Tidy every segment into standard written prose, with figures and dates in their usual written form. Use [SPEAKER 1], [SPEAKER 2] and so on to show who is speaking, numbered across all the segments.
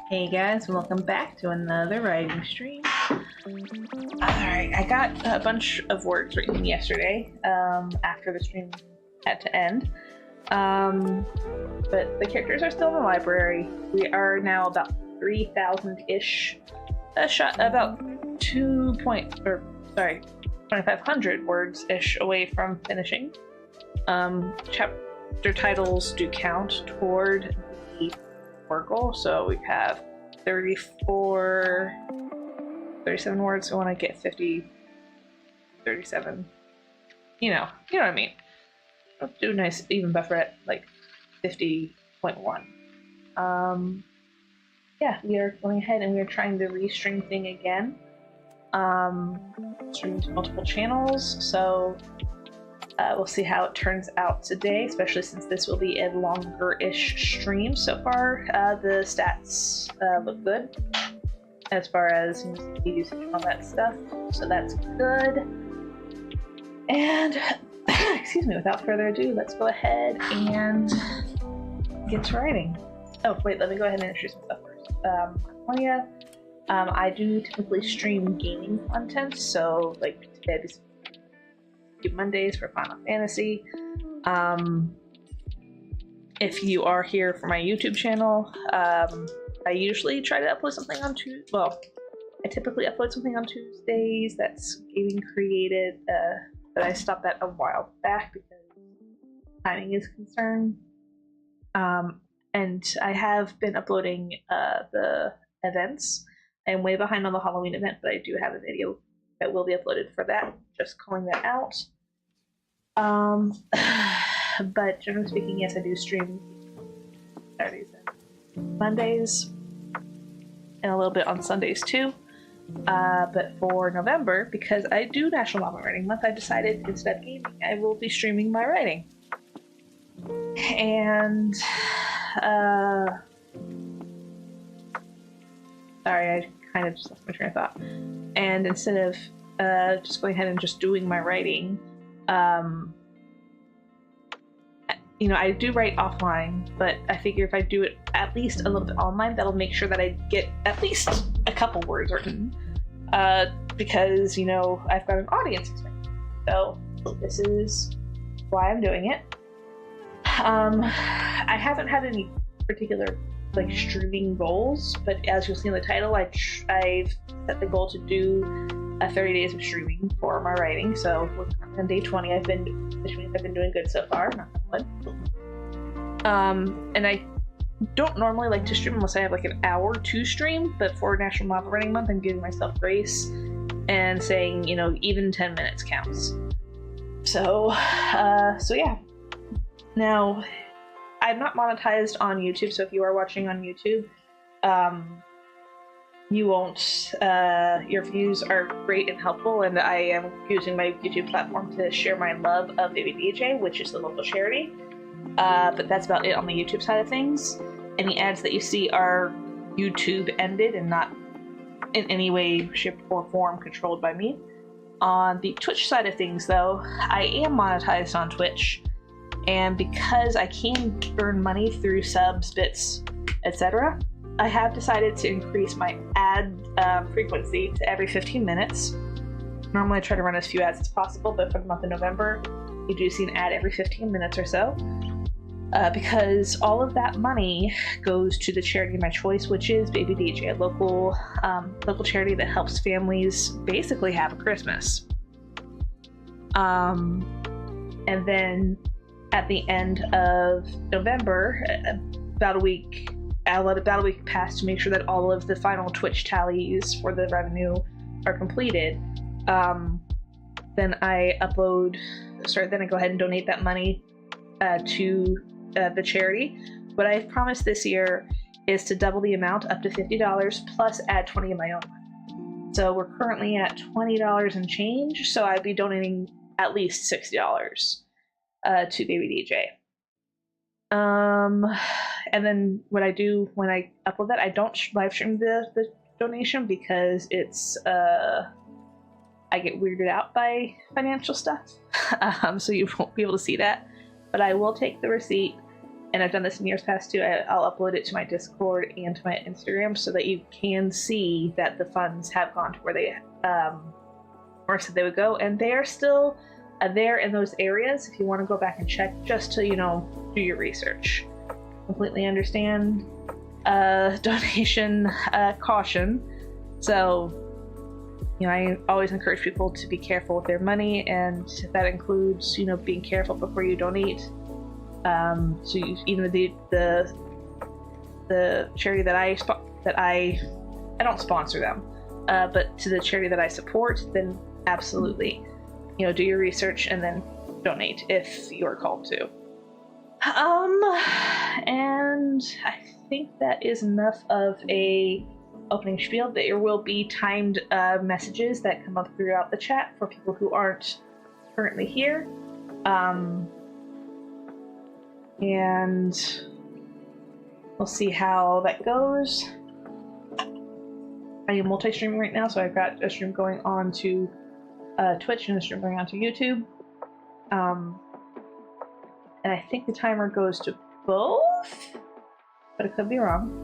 [SPEAKER 1] Hey guys, welcome back to another writing stream. Alright, I got a bunch of words written yesterday after the stream had to end. But the characters are still in the library. We are now about 3,000-ish, about 2,500 words-ish away from finishing. Chapter titles do count toward the goal, so we have 37 words. I want to get 50, 37. You know what I mean. I'll do a nice even buffer at like 50.1. Yeah, we are going ahead and we are trying the restream thing again. Streaming to multiple channels, so we'll see how it turns out today, especially since this will be a longer-ish stream. So far, the stats look good as far as usage and all that stuff, so that's good. And, excuse me, without further ado, let's go ahead and get to writing. Oh, wait, let me go ahead and introduce myself first. Claudia. I do typically stream gaming content, so like today Mondays for Final Fantasy. If you are here for my YouTube channel, I usually try to upload something on Tuesday. Well, I typically upload something on Tuesdays that's gaming created, but I stopped that a while back because timing is concerned. And I have been uploading the events. I'm way behind on the Halloween event, but I do have a video that will be uploaded for that. Just calling that out. But generally speaking, yes, I do stream Saturdays and Mondays, and a little bit on Sundays too. But for November, because I do National Novel Writing Month, I decided instead of gaming, I will be streaming my writing. And sorry, I kind of just lost my train of thought. And instead of just going ahead and just doing my writing, I do write offline, but I figure if I do it at least a little bit online, that'll make sure that I get at least a couple words written, because I've got an audience expecting. So this is why I'm doing it. I haven't had any particular streaming goals, but as you'll see in the title, I've set the goal to do 30 days of streaming for my writing. So we're on day 20. Which means I've been doing good so far. Not that one. And I don't normally like to stream unless I have an hour to stream, but for National Novel Writing Month, I'm giving myself grace and saying, even 10 minutes counts. So yeah. Now, I'm not monetized on YouTube, so if you are watching on YouTube, you won't, your views are great and helpful, and I am using my YouTube platform to share my love of BabyDJ, which is the local charity, but that's about it on the YouTube side of things. Any ads that you see are YouTube ended and not in any way, shape, or form controlled by me. On the Twitch side of things, though, I am monetized on Twitch, and because I can earn money through subs, bits, etc., I have decided to increase my ad frequency to every 15 minutes. Normally I try to run as few ads as possible, but for the month of November, you do see an ad every 15 minutes or so, because all of that money goes to the charity of my choice, which is BabyDJ, a local charity that helps families basically have a Christmas. And then at the end of November, about a week pass to make sure that all of the final Twitch tallies for the revenue are completed. Then I go ahead and donate that money to the charity. What I've promised this year is to double the amount up to $50 plus add 20 of my own money. So we're currently at $20 and change, so I'd be donating at least $60 to BabyDJ. And then what I do when I upload that, I don't live stream the donation because it's I get weirded out by financial stuff, so you won't be able to see that. But I will take the receipt and I've done this in years past too, I'll upload it to my Discord and to my Instagram so that you can see that the funds have gone to where they or said they would go, and they are still there in those areas if you want to go back and check, just to, you know, do your research. Completely understand donation caution. So, you know, I always encourage people to be careful with their money, and that includes, you know, being careful before you donate. So even the charity that I don't sponsor them, but to the charity that I support, then absolutely, you know, do your research and then donate if you're called to. And I think that is enough of a opening spiel. There will be timed messages that come up throughout the chat for people who aren't currently here. And we'll see how that goes. I am multi-streaming right now, so I've got a stream going on to Twitch and a stream going on to YouTube. And I think the timer goes to both, but it could be wrong.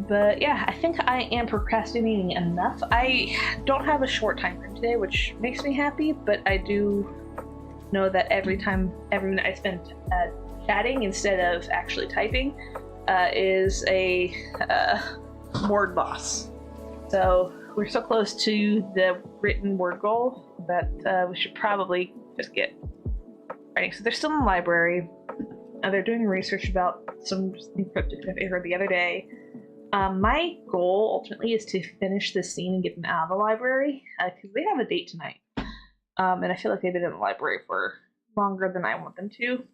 [SPEAKER 1] But yeah, I think I am procrastinating enough. I don't have a short time frame today, which makes me happy, but I do know that every minute I spend chatting instead of actually typing is a word loss. So we're so close to the written word goal that we should probably just get writing. So they're still in the library. They're doing research about some encrypted stuff I heard the other day. My goal ultimately is to finish this scene and get them out of the library, because they have a date tonight. And I feel like they've been in the library for longer than I want them to.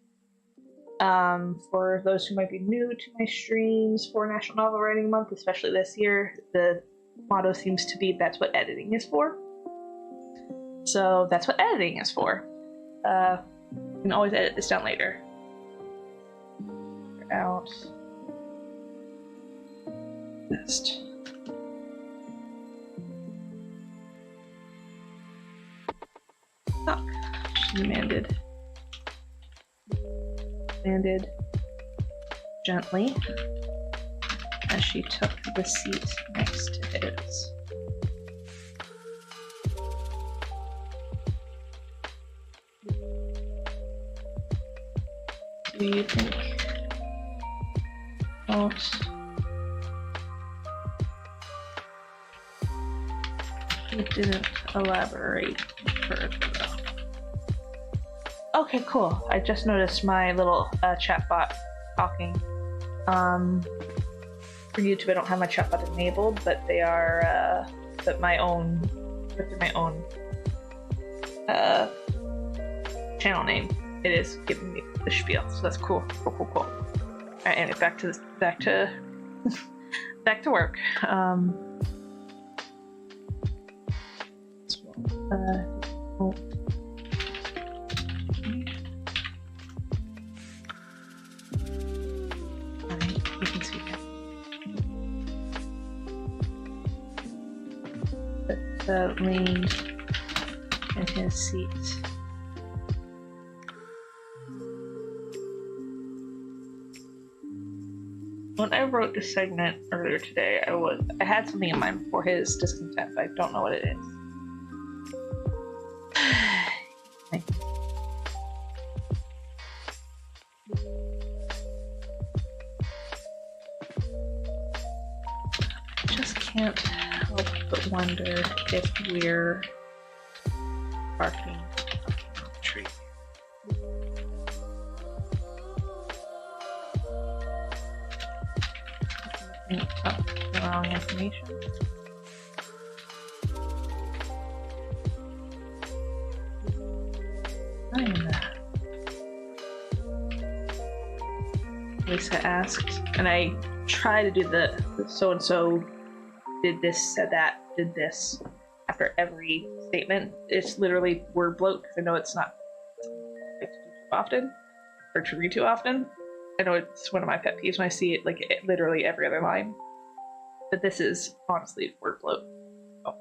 [SPEAKER 1] For those who might be new to my streams for National Novel Writing Month, especially this year, the motto seems to be that's what editing is for. So that's what editing is for. You can always edit this down later. Out. Best. Knock. She landed gently as she took the seat next to his. Do you think? He didn't elaborate further. Okay, cool. I just noticed my little chatbot talking. For YouTube, I don't have my chatbot enabled, but they are, but my own channel name. It is giving me the spiel, so that's cool. Cool. All right, anyway, back to work. You can see that. Leaned in his seat. When I wrote this segment earlier today, I had something in mind for his discontent, but I don't know what it is. I just can't help but wonder if we're barking on the tree. Up the wrong information. Lisa asked, and I try to do the so-and-so did this, said that, did this after every statement. It's literally word bloat, because I know it's not like to do too often, or to read too often. I know it's one of my pet peeves when I see it, like, literally every other line. But this is, honestly, word bloat. Oh.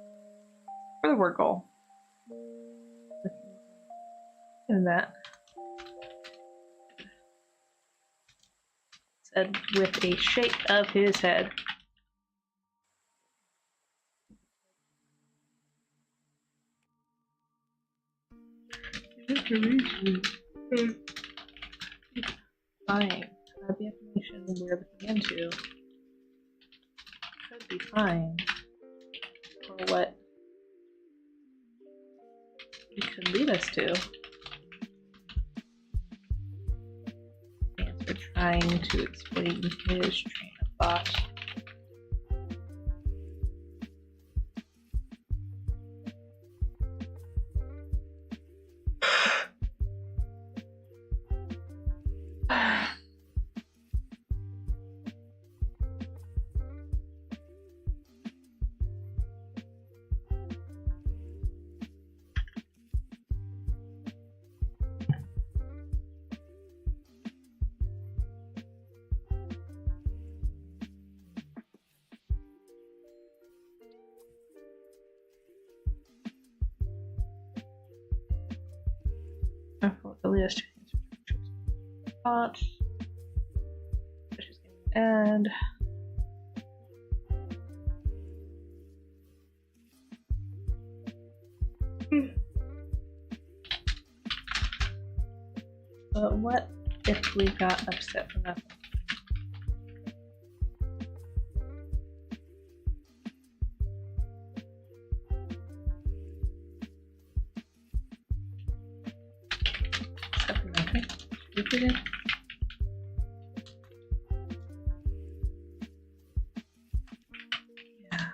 [SPEAKER 1] For the word goal. And that. said with a shake of his head. Fine. The information we're looking into should be fine for what it could lead us to. And we're trying to explain his train of thought. Elias thought, and but what if we got upset for nothing? Yeah.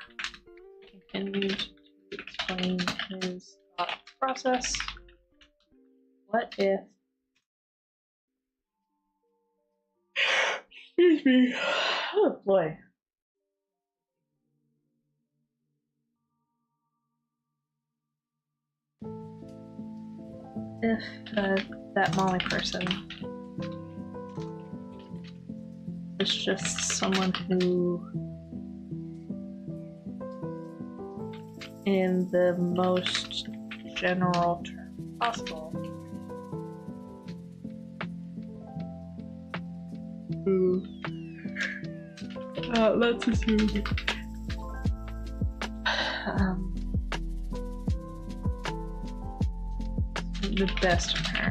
[SPEAKER 1] Continued to explain his thought process. What if? Excuse me. Oh boy. If that Molly person is just someone who, in the most general term possible, who let's assume the best of her.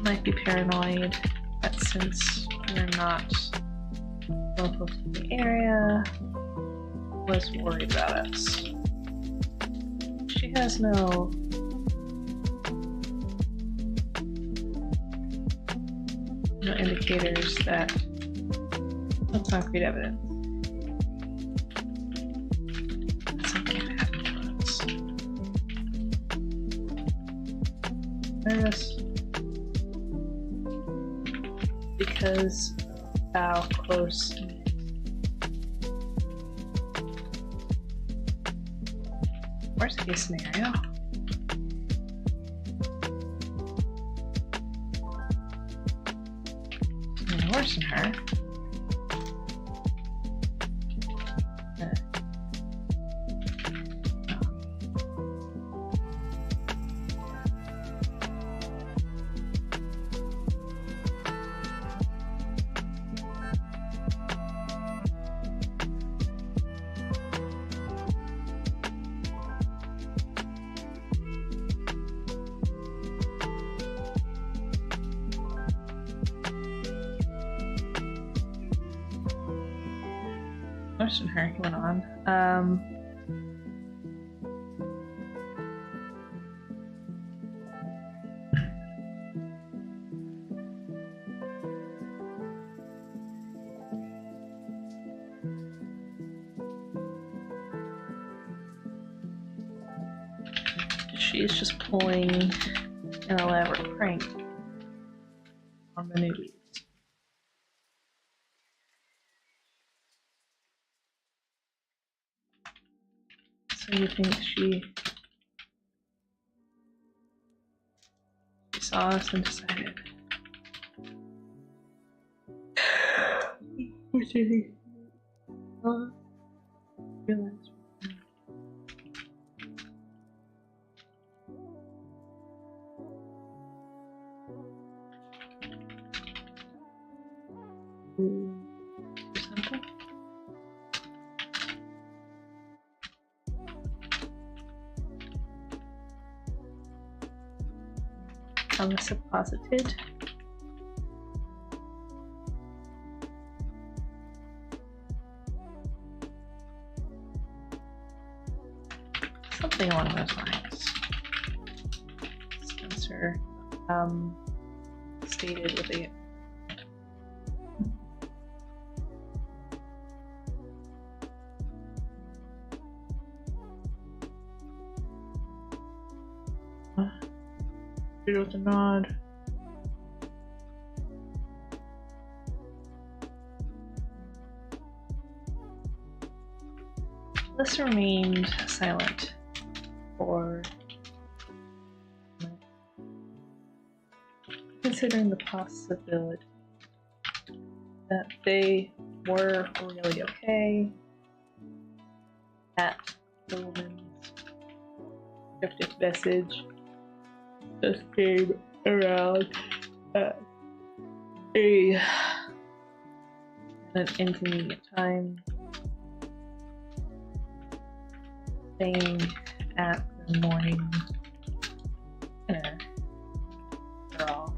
[SPEAKER 1] Might be paranoid, but since we're not local to the area, was worried about us. She has no indicators that no concrete evidence something had happened to us. Nervous because of how close. Worst case scenario. Something worse than her. Worse than her, he went on. She's just pulling an elaborate prank on the newbies. So you think she saw us and decided, what do you think? Realize do something. Supposited. Something along those lines. Spencer stated with a with a nod. This remained silent for considering the possibility that they were really okay, that the woman's cryptic message just came around at an inconvenient time, staying at the morning dinner. Girl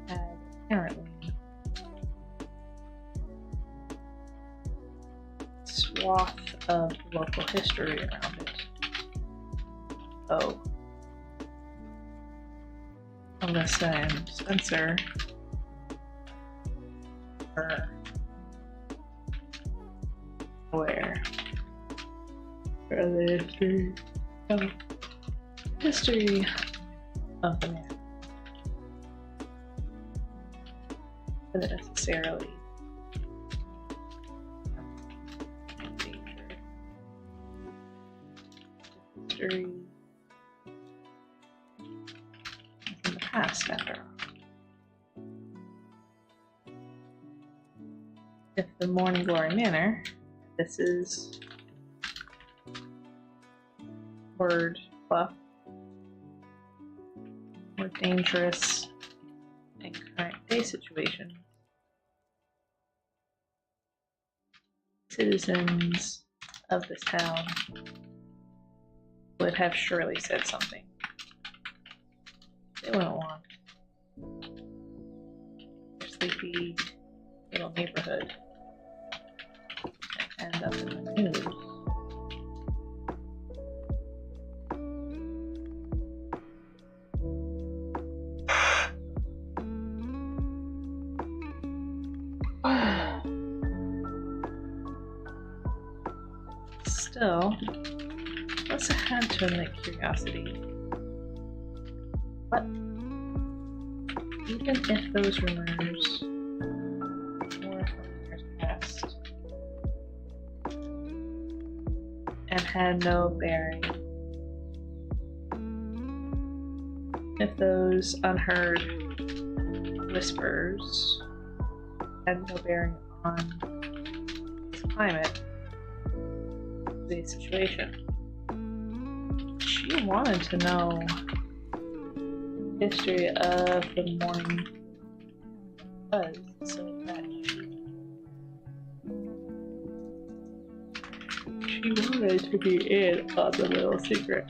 [SPEAKER 1] had apparently swath of local history around it. Oh. Alyssa and Spencer were aware of the history of the man. But necessarily history in the past, after all. If the Morning Glory Manor, this is word fluff, more dangerous in current day situation, citizens of this town would have surely said something. They wouldn't want their sleepy little neighborhood to end up in the news. Still, Alyssa had to admit curiosity. But even if those rumors were from years past and had no bearing, if those unheard whispers had no bearing on this climate, the situation, she wanted to know the history of the morning buzz, so that she wanted to be in on the little secret.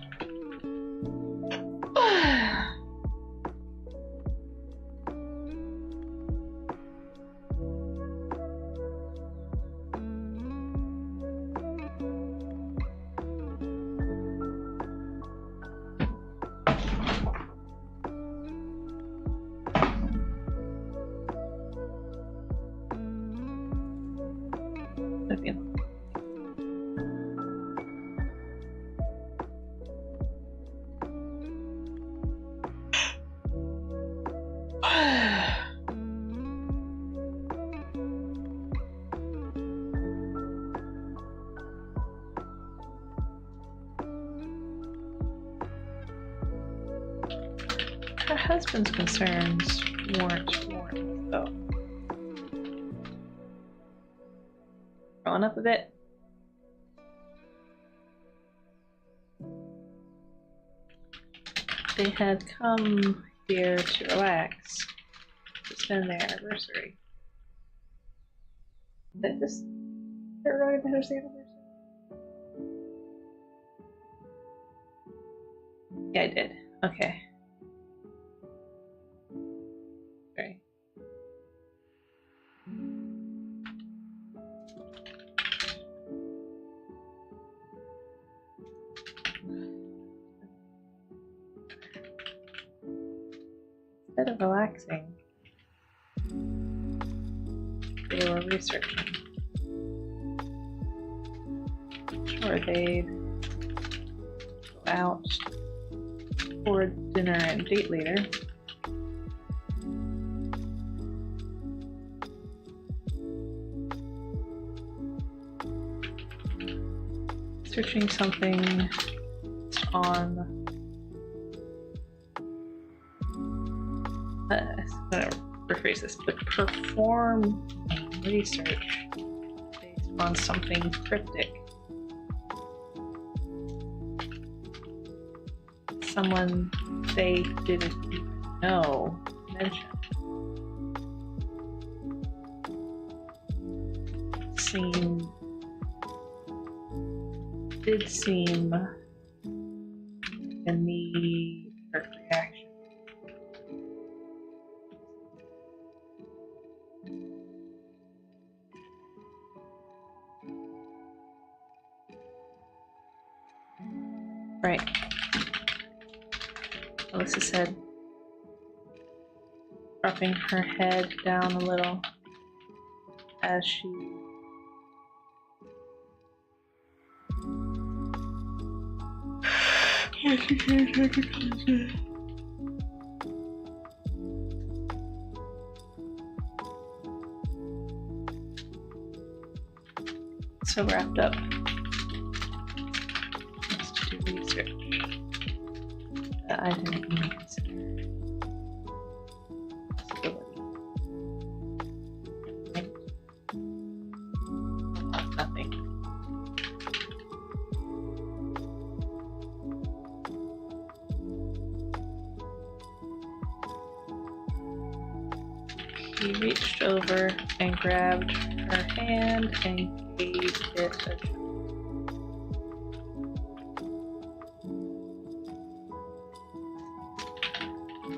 [SPEAKER 1] Her husband's concerns weren't warranted, though. Growing up a bit. They had come here to relax, to spend their anniversary. Did this everybody matters the anniversary? Yeah, I did. Okay. Right. Instead of relaxing, they were researching. Sure, they'd go out for dinner and date later. Searching something on I'm gonna rephrase this, but perform research based on something cryptic. Someone they didn't even know mentioned. Did seem a knee-jerk reaction. Right. Alyssa said, dropping her head down a little as she so wrapped up. Let's do research that I didn't even consider. Possibility. Nothing. He reached over and grabbed her hand and gave it a tug.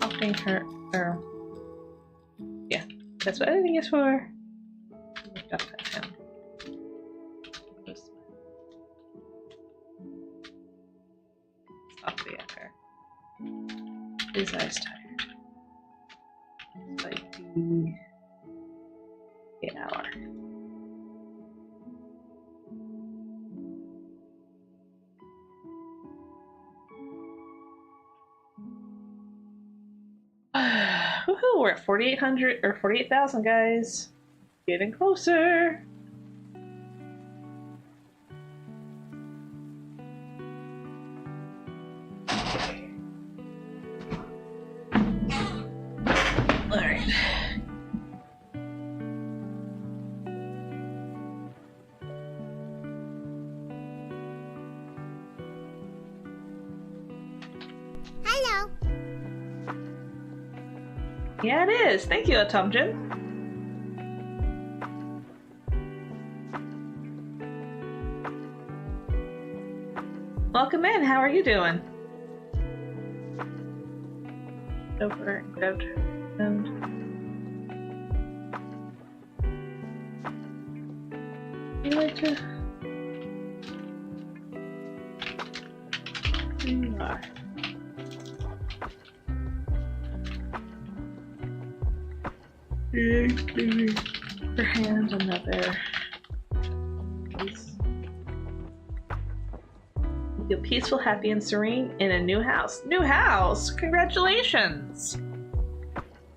[SPEAKER 1] Helping her, yeah, that's what editing is for. Looked up at him. Softly at her. His eyes tired. It's like an hour. Woohoo, we're at 4,800 or 48,000, guys. Getting closer. Alright.
[SPEAKER 2] Hello.
[SPEAKER 1] Yeah, it is. Thank you, Atomjin. Welcome in. How are you doing? Over and grabbed her hand. You like to? There you are. Her hand, another piece. You feel peaceful, happy, and serene in a new house. New house! Congratulations!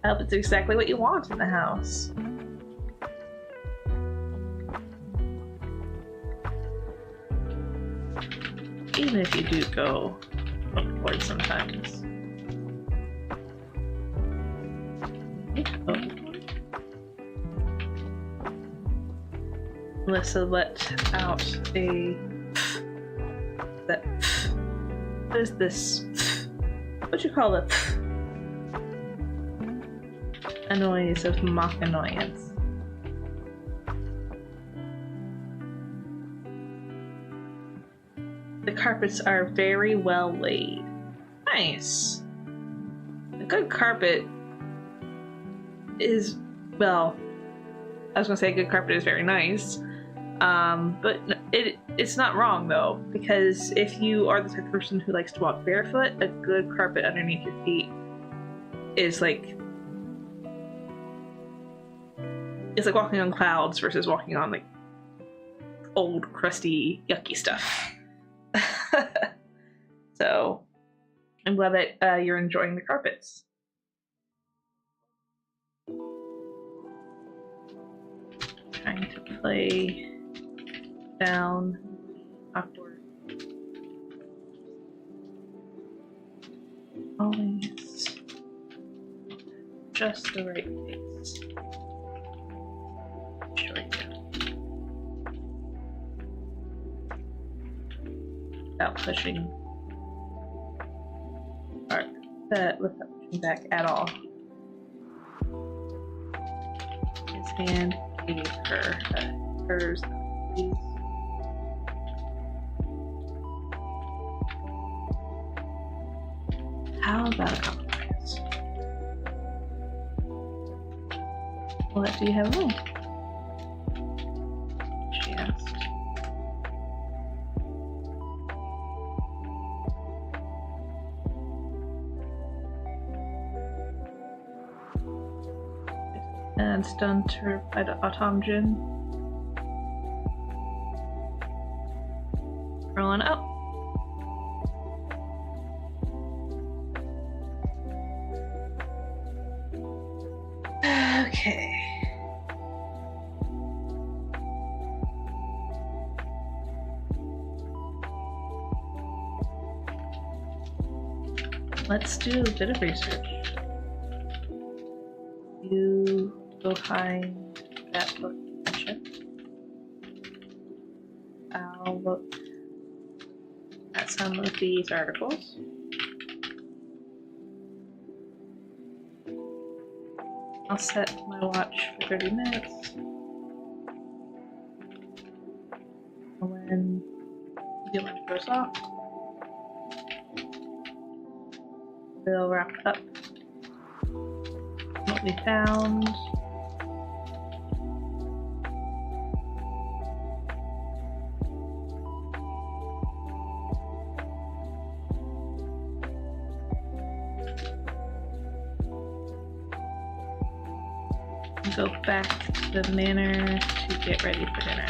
[SPEAKER 1] I hope it's exactly what you want in the house. Even if you do go overboard sometimes. Melissa let out a... What is this? What you call it? A noise of mock annoyance. The carpets are very well laid. Nice. A good carpet is, well, I was gonna say a good carpet is very nice, but it's not wrong though, because if you are the type of person who likes to walk barefoot, a good carpet underneath your feet is like, it's like walking on clouds versus walking on like old, crusty, yucky stuff. So I'm glad that you're enjoying the carpets. Trying to play down awkward. Always just the right pace. Sure you do. Without pushing without pushing back at all. His hand gave her hers. How about a compromise? What do you have room? She asked. And stunned her by the automaton. Rolling up. Okay. Let's do a bit of research. You behind that book you mentioned. I'll look at some of these articles. I'll set my watch for 30 minutes. And when the alarm goes off, we'll wrap up what we found. Go back to the manor to get ready for dinner.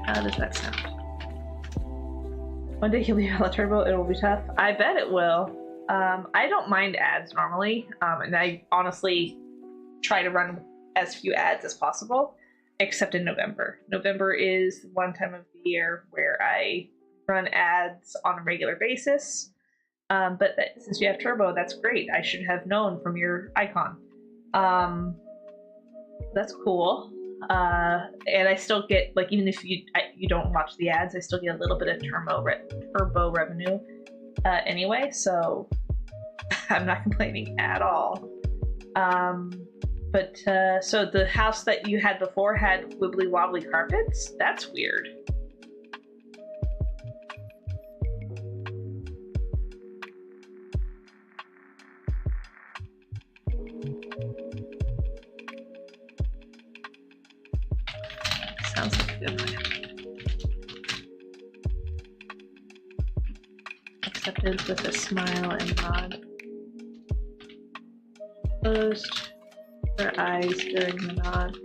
[SPEAKER 1] How does that sound? One day you'll be on turbo, it will be tough. I bet it will. I don't mind ads normally, and I honestly try to run as few ads as possible, except in November. November is one time of the year where I run ads on a regular basis. But since you have turbo, that's great. I should have known from your icon. That's cool. And I still get, like, even if you don't watch the ads, I still get a little bit of turbo revenue anyway. So I'm not complaining at all. So the house that you had before had wibbly wobbly carpets. That's weird. Sounds like a good plan. Accepted with a smile and nod. Closed her eyes during the nod.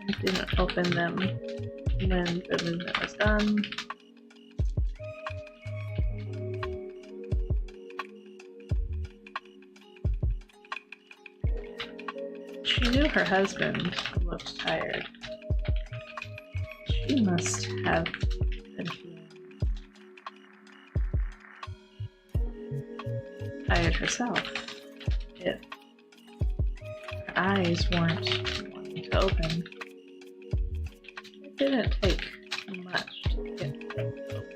[SPEAKER 1] And didn't open them when the movement was done. She knew her husband looked tired. She must have been feeling tired herself if her eyes weren't wanting to open. It didn't take much to get them open.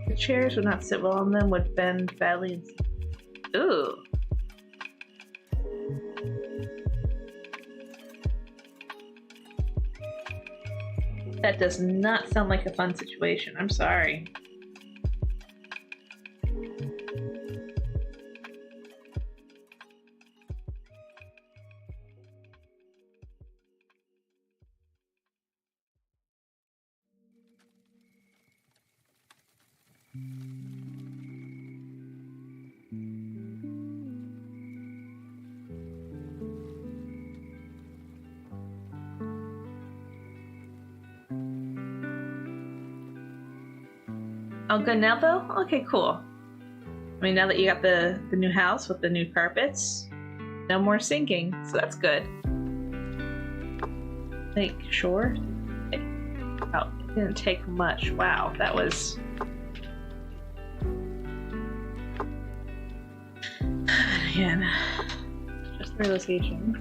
[SPEAKER 1] The chairs would not sit well on them, would bend badly and ooh. That does not sound like a fun situation. I'm sorry. All good now, though? Okay, cool. I mean, now that you got the new house with the new carpets, no more sinking, so that's good. Make sure. Oh, it didn't take much. Wow, that was... Again, just the realization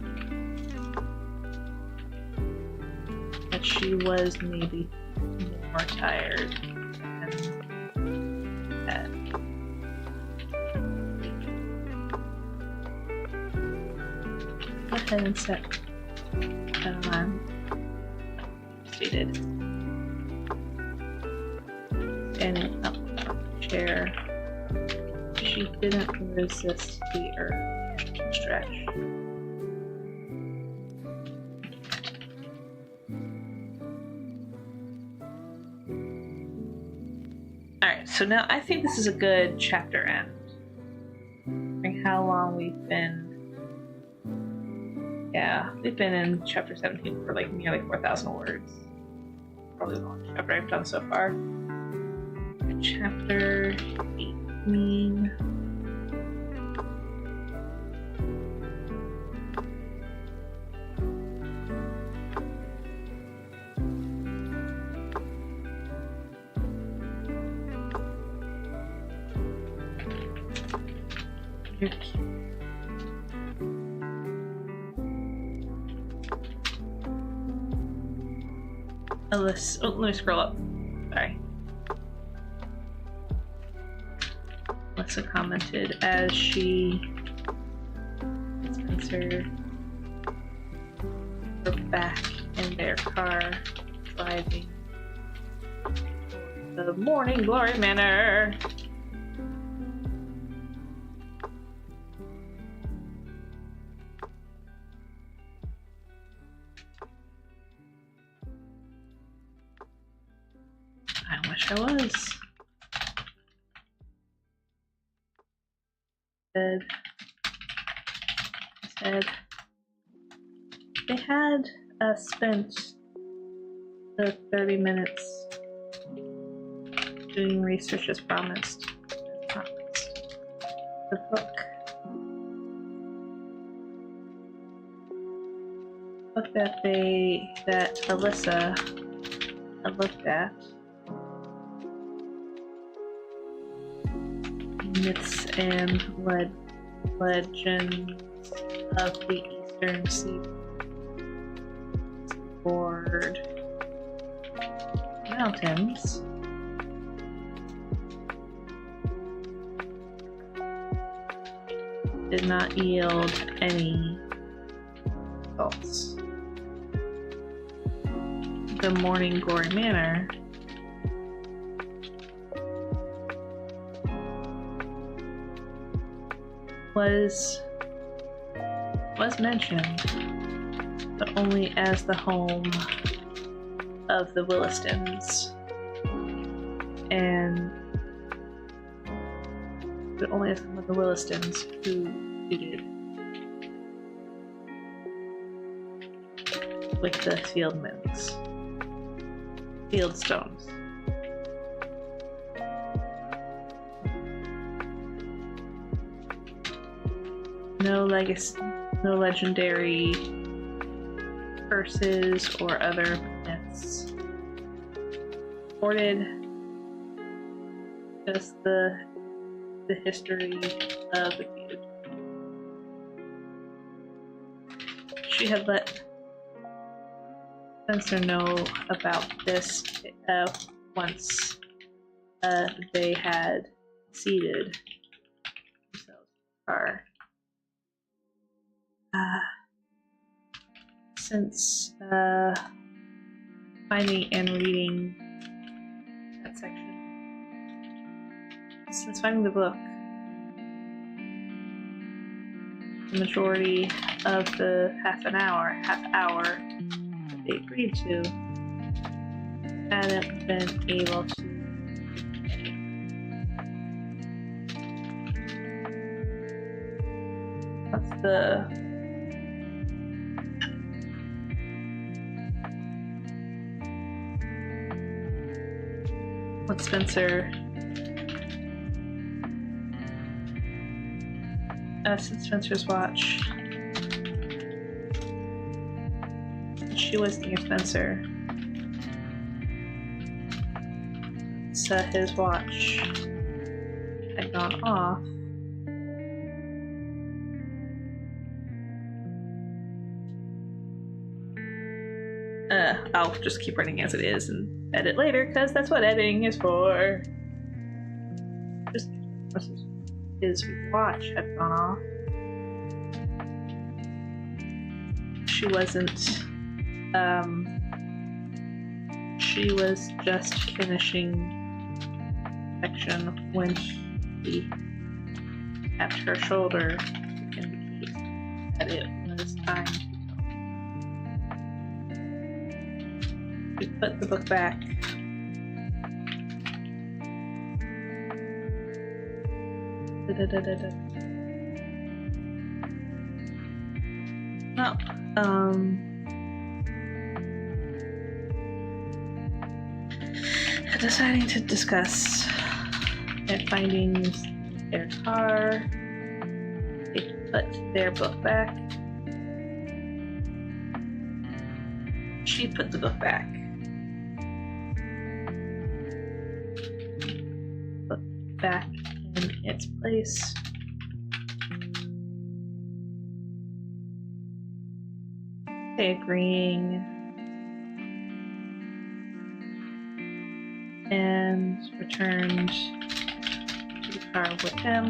[SPEAKER 1] that she was maybe more tired than that. Go ahead and set that alarm. Seated. Standing up on the chair. She didn't resist the urge to stretch. Alright, so now I think this is a good chapter end. Like how long we've been... Yeah, we've been in chapter 17 for like nearly 4,000 words. Probably the longest chapter I've done so far. Chapter 18. You're cute. Alyssa, oh, let me scroll up. Sorry. Alyssa commented as she and Spencer were back in their car driving to the Morning Glory Manor. I wish I was. Said they had spent the 30 minutes doing research as promised. The book that Alyssa had looked at. Myths and legends of the Eastern Seaboard Mountains. Did not yield any results. The Morning Glory Manor was mentioned, but only as the home of the Willistons, but only as the home of the Willistons who feuded with the Fieldstones. No legendary curses or other myths reported. Just the history of the feud. She had let Spencer know about this once they had seated themselves in the car. Since finding and reading that section. Since finding the book, the majority of the half hour that they agreed to hadn't been able to. What's Spencer? Since Spencer's watch. She was near Spencer. So his watch had gone off. I'll just keep running as it is and edit later, because that's what editing is for. Just his watch had gone off. She wasn't, she was just finishing section when he tapped her shoulder to indicate that it was time. She put the book back. Deciding to discuss their findings in their car, they put their book back. She put the book back. Book back in its place. They agreeing and returned to the car with him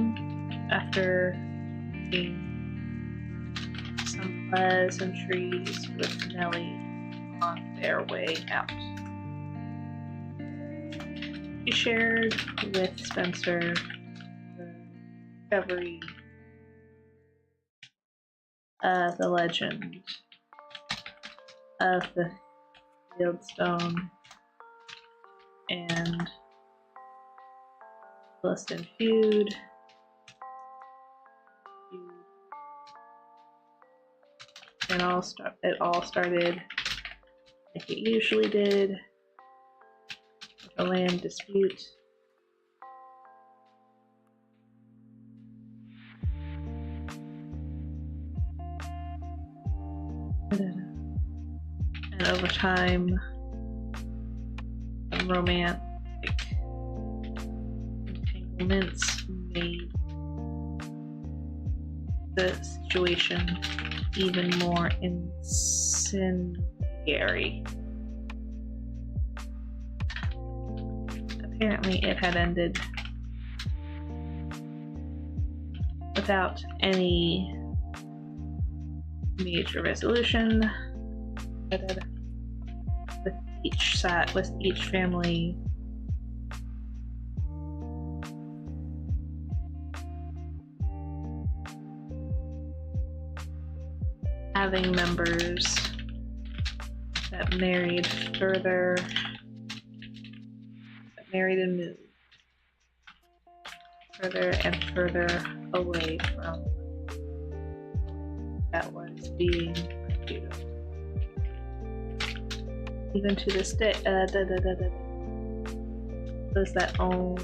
[SPEAKER 1] after making some pleasantries with Nellie on their way out. He shared with Spencer the discovery of the legend of the Fieldstone and Liston feud. It all started like it usually did, with a land dispute. And over time, romantic entanglements made the situation even more incendiary. Apparently, it had ended without any major resolution. With each family having members that married and moved further and further away from that was being argued. Even to this day, those that own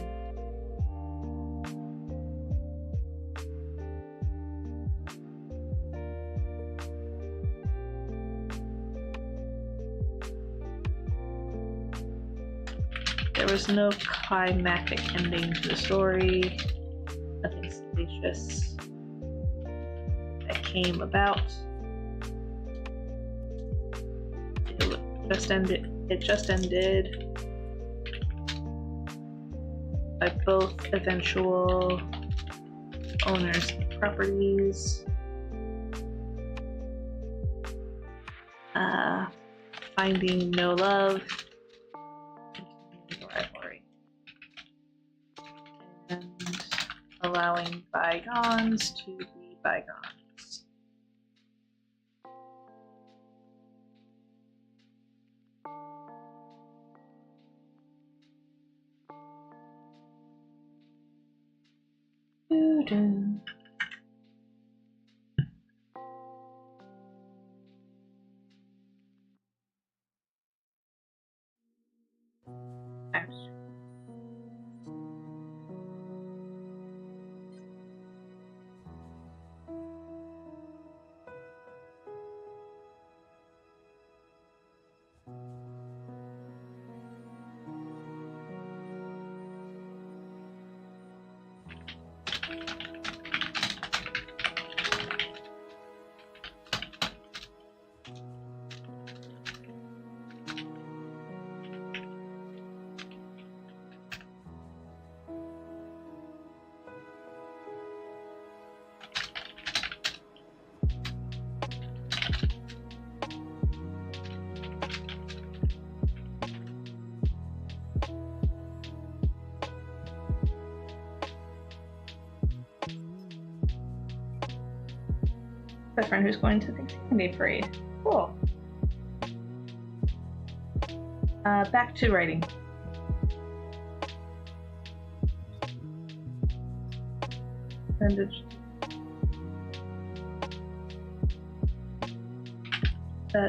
[SPEAKER 1] there was no climactic ending to the story, nothing salacious that came about. It just ended by both eventual owners of properties finding no love, continuing rivalry, and allowing bygones to be bygones. Doo-doo. A friend who's going to the Thanksgiving Day parade. Cool. Back to writing.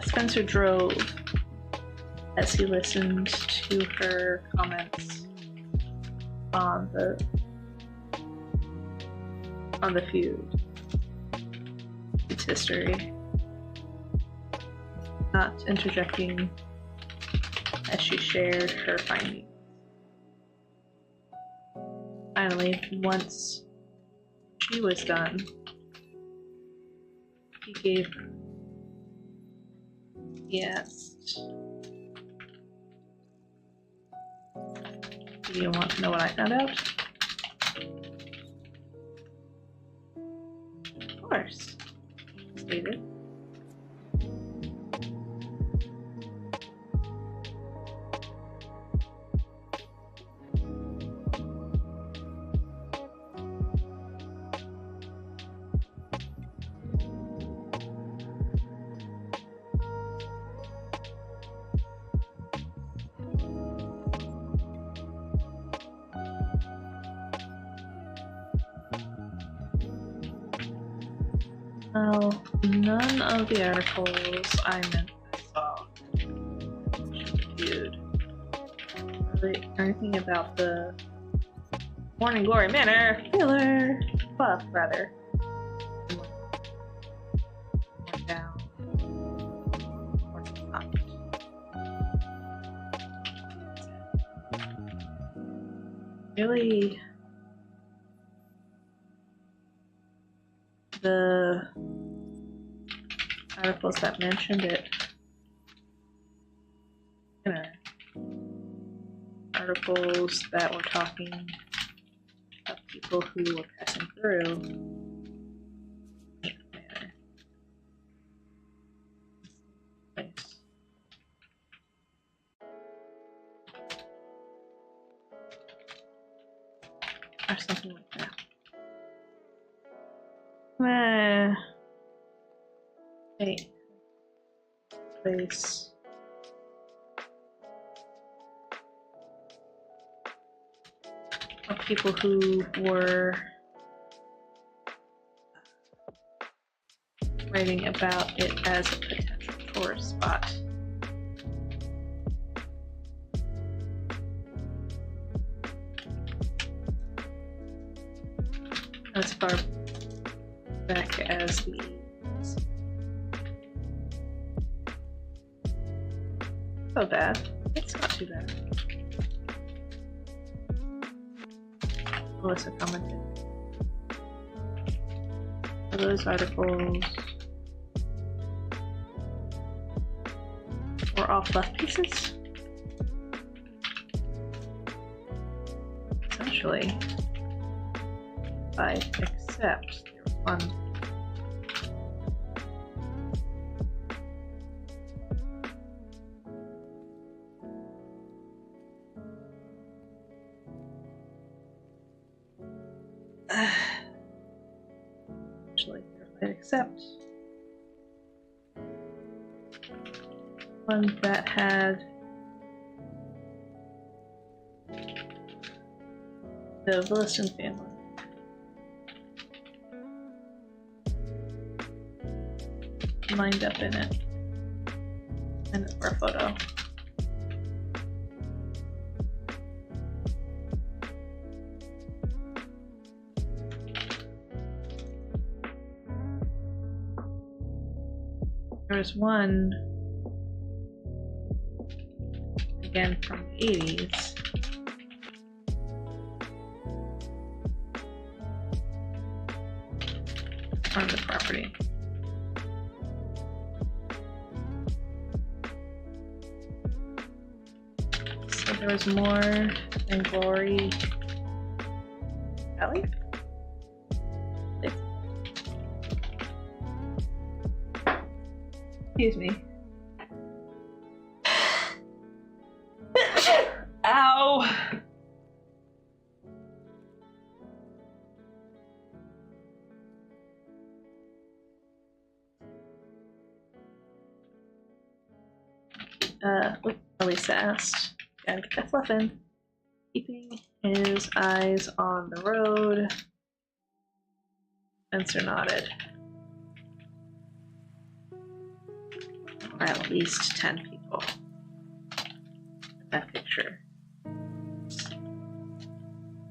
[SPEAKER 1] Spencer drove as he listened to her comments on the feud. Its history. Not interjecting as she shared her findings. Finally, once she was done, he gave her. He asked, "Do you want to know what I found out?" Of course, stated. Well, none of the articles I meant I saw viewed really anything about the Morning Glory Manor filler buff, rather. Or down. Or not. Really, the articles that mentioned it, articles that were talking about people who were passing through. Or something like that. Hey. Place. Of people who were writing about it as a potential tourist spot. As far back as the so bad. It's not too bad. Melissa commented. Are those articles were all fluff pieces? Essentially. I accept they were fun. Actually, verified accept. One that had the Williston family. Lined up in it. And our photo. There's one again from the 80s. On the property. So there was more than Glory Valley. Excuse me. Ow! Elisa asked, gotta get that fluff in. Keeping his eyes on the road. Spencer nodded. Or at least 10 people in that picture.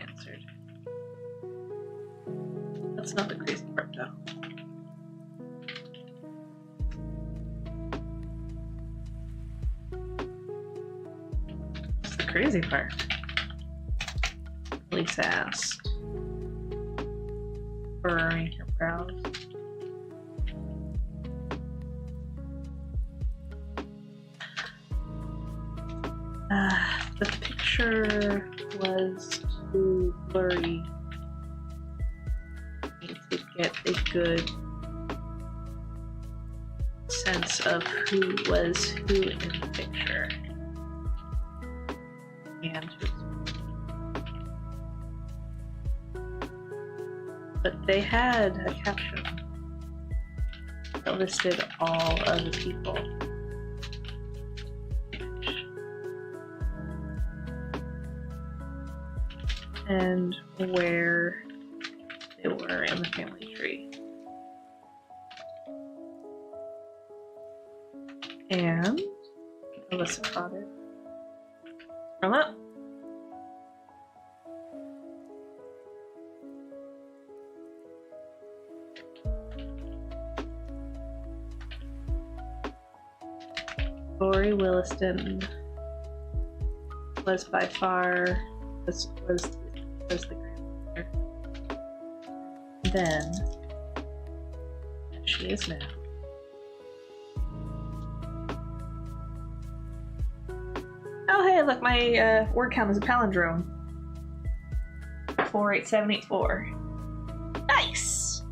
[SPEAKER 1] Answered. That's not the crazy part, though. That's the crazy part. Lisa asked, furrowing her brows. The picture was too blurry to get a good sense of who was who in the picture and who's. But they had a caption that listed all of the people. And where they were in the family tree. And Alyssa caught it from up. Lori Williston was by far was the grandmother. Then, as she is now. Oh hey, look, my word count is a palindrome. 48784. Nice!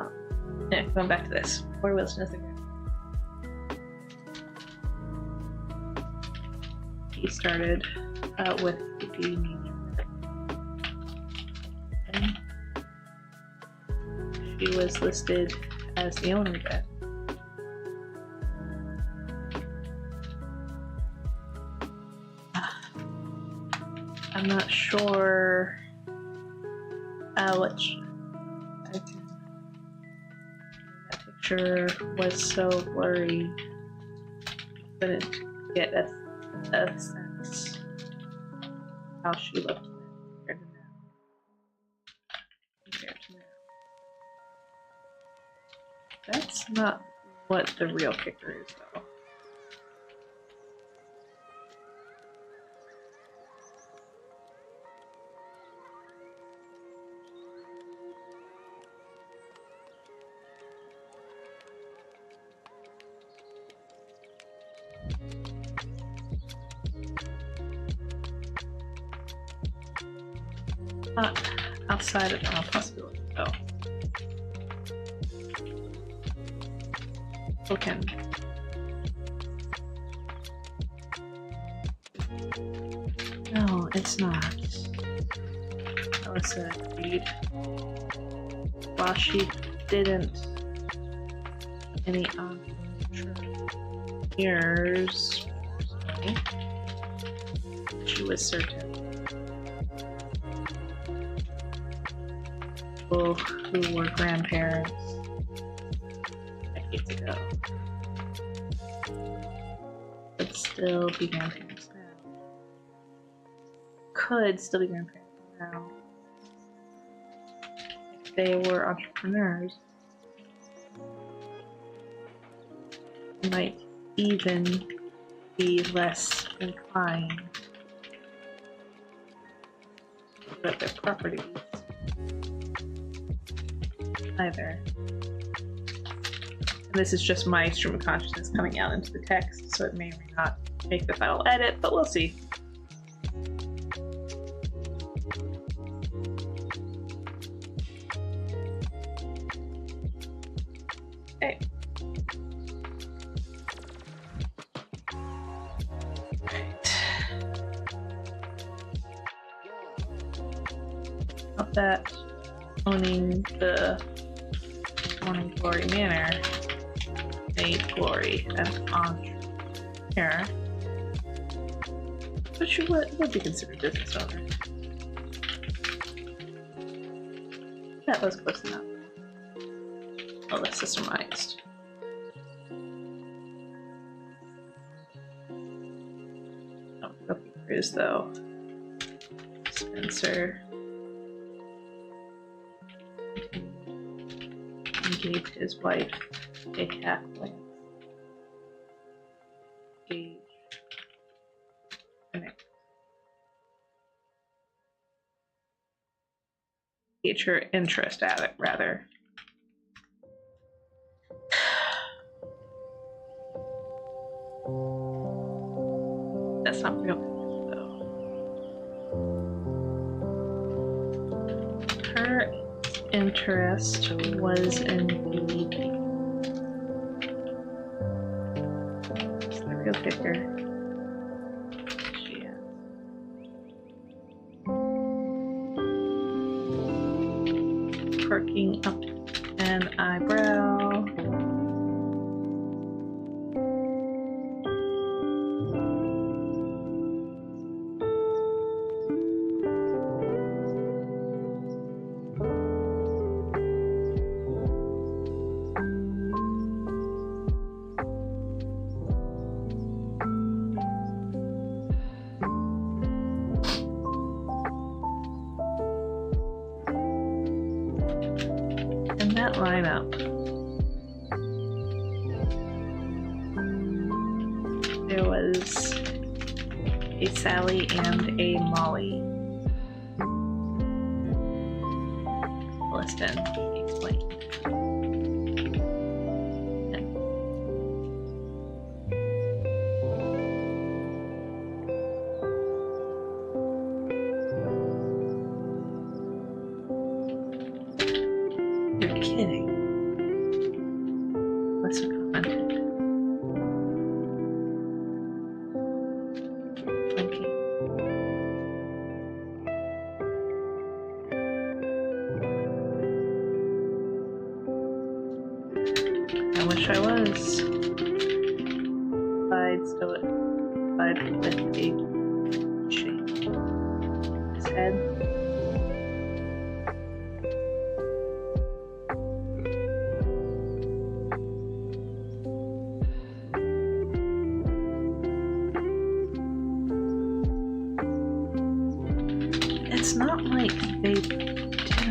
[SPEAKER 1] Oh, yeah, going back to this. Lori Williston is the grandmother. He started with the name. She was listed as the owner then. I'm not sure which that picture was so blurry. Couldn't get a sense how she looked compared to now. That's not what the real picture is, though. Not outside of the possibility, though. Okay. No, it's not. Melissa agreed. While she didn't any entrepreneurs, she was certain people who were grandparents decades ago could still be grandparents now. If they were entrepreneurs, they might even be less inclined to give up their properties either. And this is just my stream of consciousness coming out into the text, so it may or may not make the final edit, but we'll see. Okay. Not that owning the Morning Glory Manor made Glory an entrepreneur, but she would be considered a business owner. That was close enough. Well, that's systemized. Oh, cookie cruise though. Spencer gave his wife a Catholic gauge her interest at it, rather. That's not real though. Her interest was in baby. It's the real kicker. She has perking up an eyebrow. That lineup. There was a Sally and a Molly. Listen, explain. You're kidding. What's the comment? Okay. I wish I was. I'd with a shake his head. It's not like they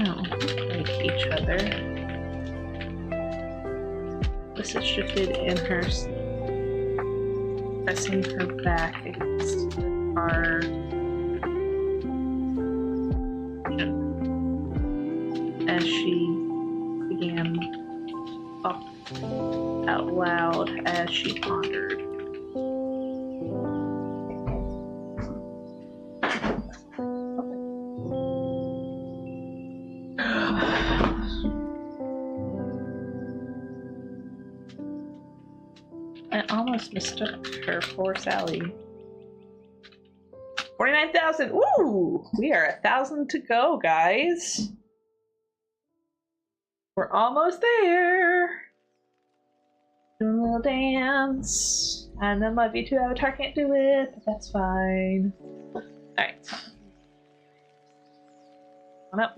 [SPEAKER 1] don't like each other. This is shifted in her pressing her back against the car. As she began talking out loud as she pondered. I almost mistook her for Sally. 49,000. Woo! We are 1,000 to go, guys. We're almost there. Doing a little dance. And then my V2 avatar can't do it, but that's fine. Alright. On up.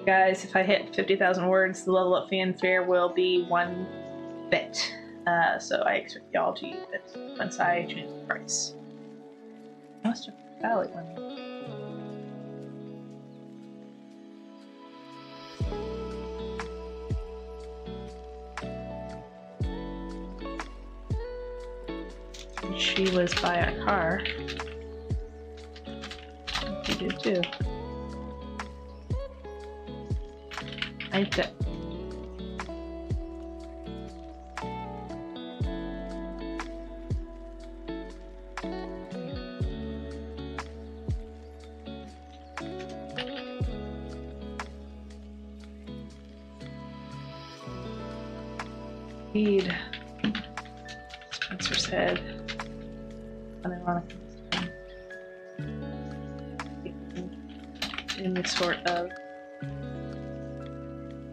[SPEAKER 1] Guys, if I hit 50,000 words, the level up fanfare will be 1 bit. So I expect y'all to use it once I change the price. I must have valid one. She was by a car. You did too. I did. Indeed. Spencer said. Unironically, in this sort of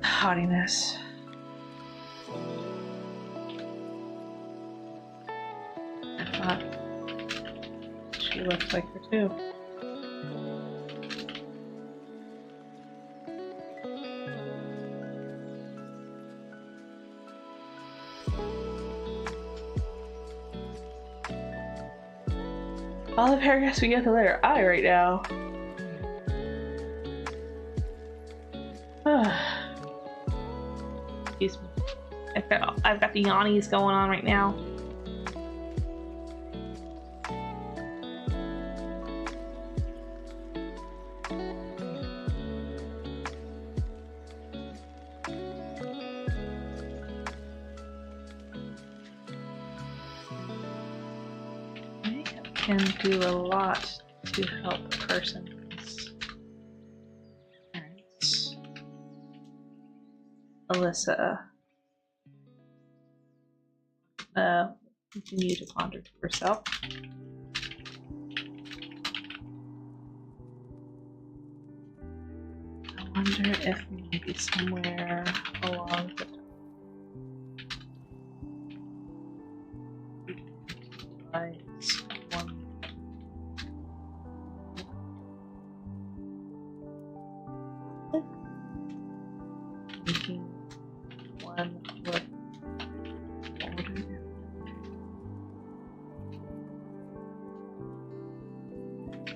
[SPEAKER 1] haughtiness. I thought she looked like her too. All the paragraphs we get the letter I right now. Excuse me. I've got the yawnies going on right now. Can do a lot to help a person's parents. Alyssa continue to ponder to herself. I wonder if maybe somewhere along the lines making one look older.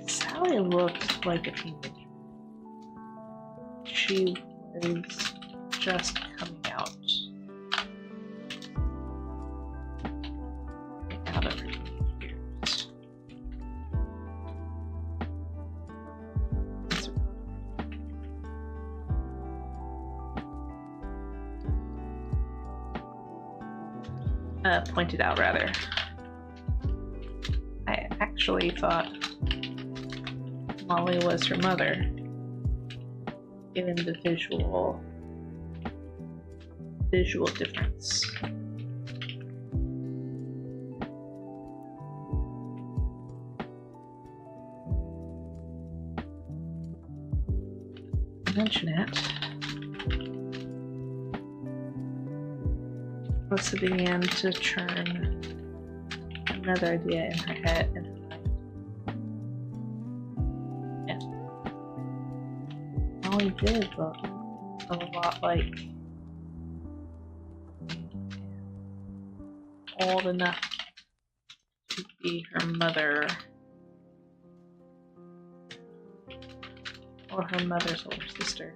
[SPEAKER 1] Sally looked like a teenager. She was just coming out of her teenage years. Pointed out, rather. I actually thought Molly was her mother, given the visual difference. Mention it. Melissa began to churn another idea in her head and her mind. And Molly did look a lot like old enough to be her mother or her mother's older sister.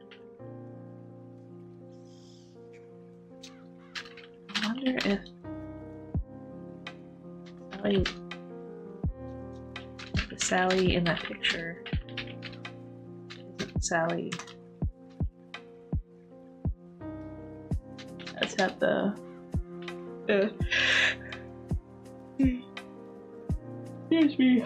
[SPEAKER 1] I wonder if the Sally in that picture isn't Sally. Let's have the excuse me.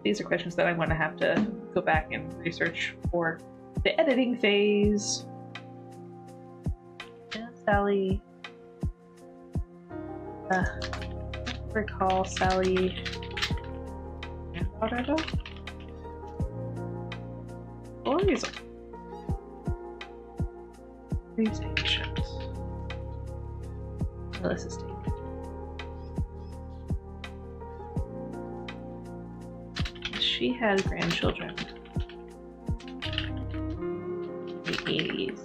[SPEAKER 1] These are questions that I'm going to have to go back and research for the editing phase. Sally. Recall Sally. Granddaughter though? Lori's these patients. Oh, this is taken. She had grandchildren in the 80s.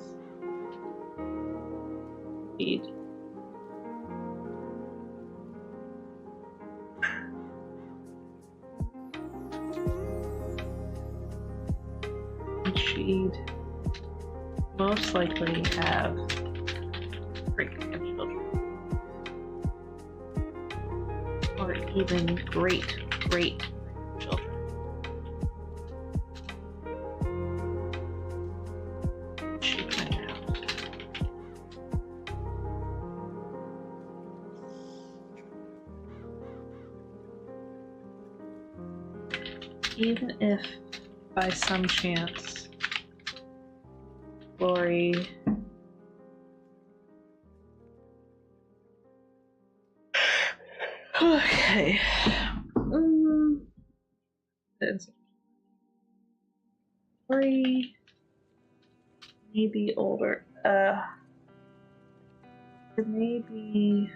[SPEAKER 1] Indeed. And she'd most likely have great grandchildren. Or even great grandchildren. She pointed out. Even if by some chance Lori okay. Lori may be older. It may be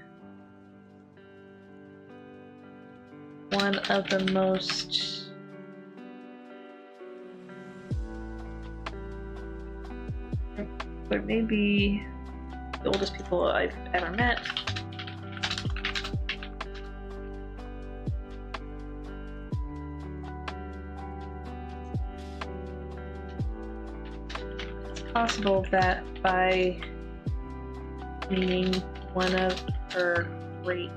[SPEAKER 1] one of the most may be the oldest people I've ever met. It's possible that by meeting one of her great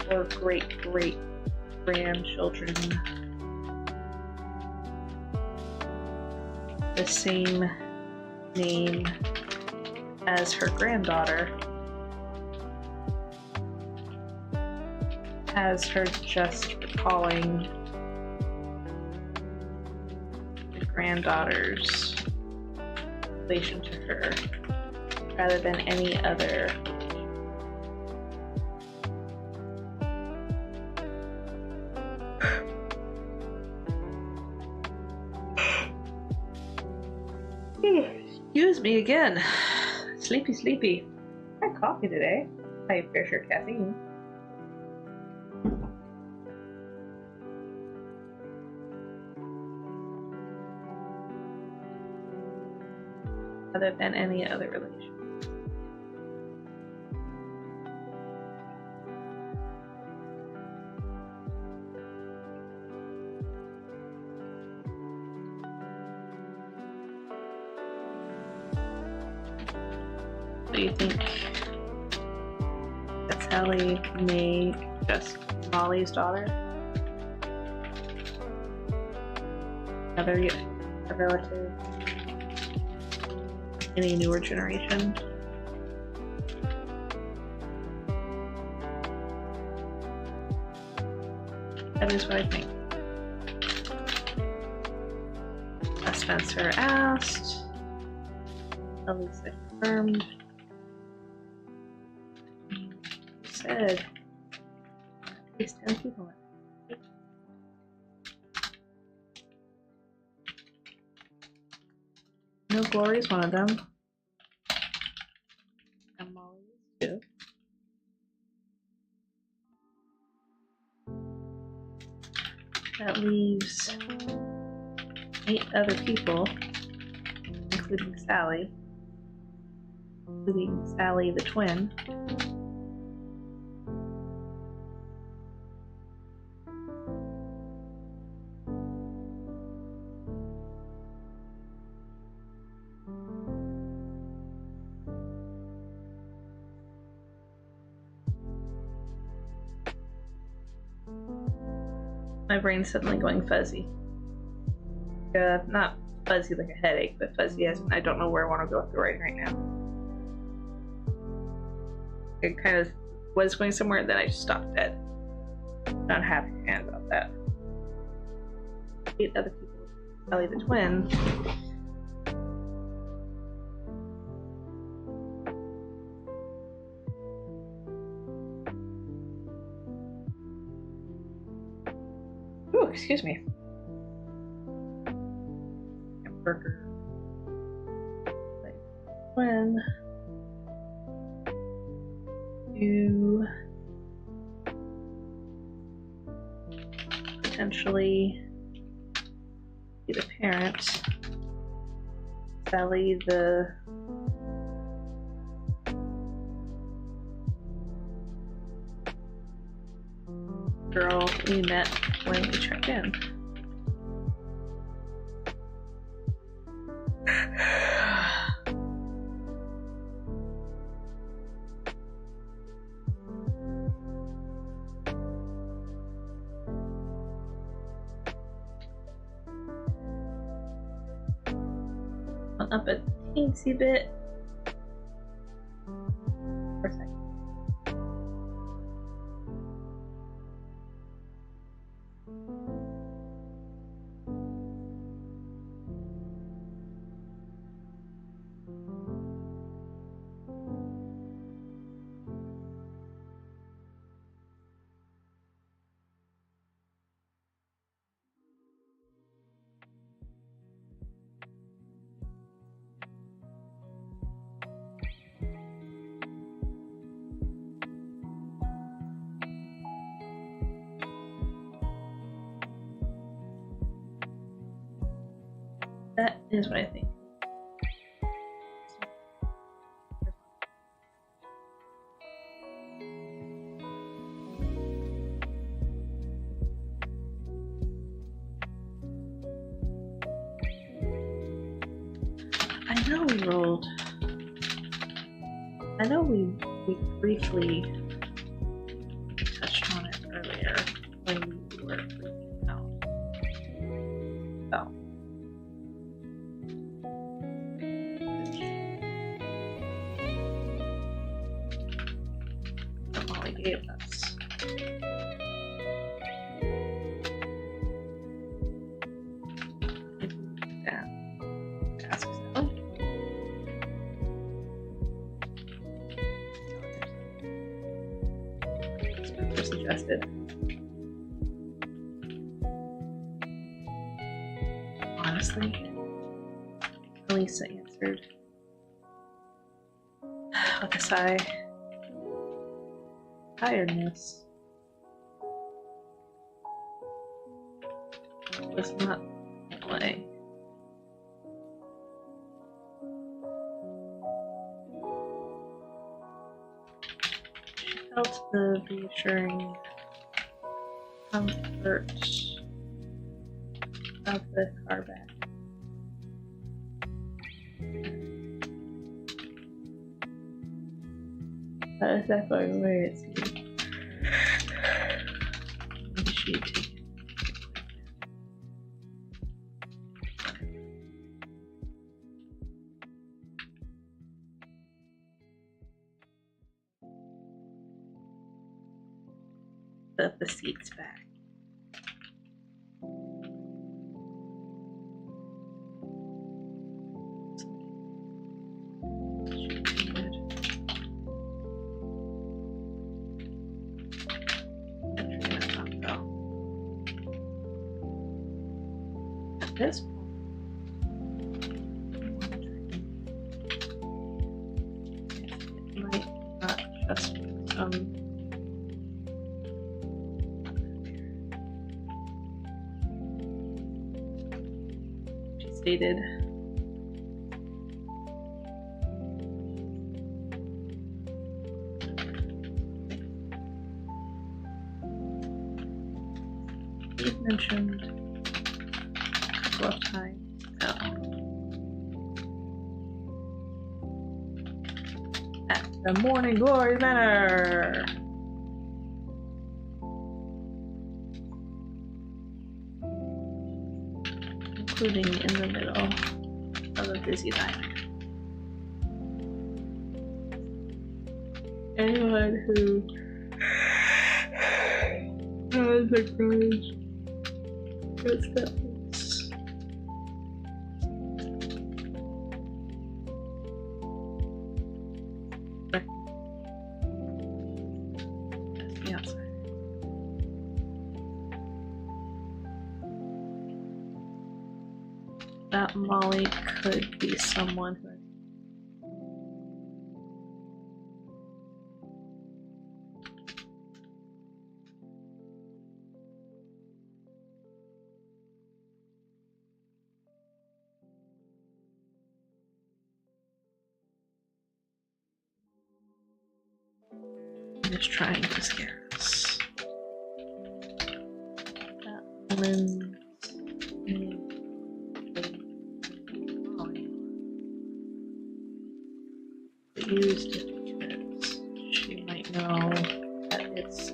[SPEAKER 1] or great grandchildren, the same name as her granddaughter, has her just recalling the granddaughter's relation to her rather than any other. Excuse me again. Sleepy. I had coffee today. I have fair share of caffeine. Other than any other relation. Do you think that Sally may just Molly's daughter? Another relative? Any newer generation? That is what I think. Spencer asked. Elisa confirmed. Said at least 10 people. No, Glory's one of them. And Molly is too. That leaves 8 other people, including Sally the twin. My brain's suddenly going fuzzy. Not fuzzy like a headache, but fuzzy as I don't know where I want to go with the writing right now. It kind of was going somewhere, and then I just stopped dead. Not happy about that. 8 other people. Ellie the twin. excuse me. Burger. When you potentially be the parent, Sally the girl we met when we checked in. Up a teensy bit for a second. That is what I think. I know we rolled. I know we briefly touched on it earlier when we were freaking out. Oh. Molly gave us. Yeah. Ask Sally. Spencer suggested. Honestly, Elisa answered with a sigh. Tiredness was not play. She felt the reassuring comfort of the car back. That is definitely the way it seemed. Maybe she'd take it. Put the seats back. This it might not just be she stated. You've mentioned of time. At the Morning Glory Manor. Including in the middle of a busy diner. Anyone who has a grudge gets that. that Molly could be someone who... I'm just trying to scare us. That woman used because she might know that it's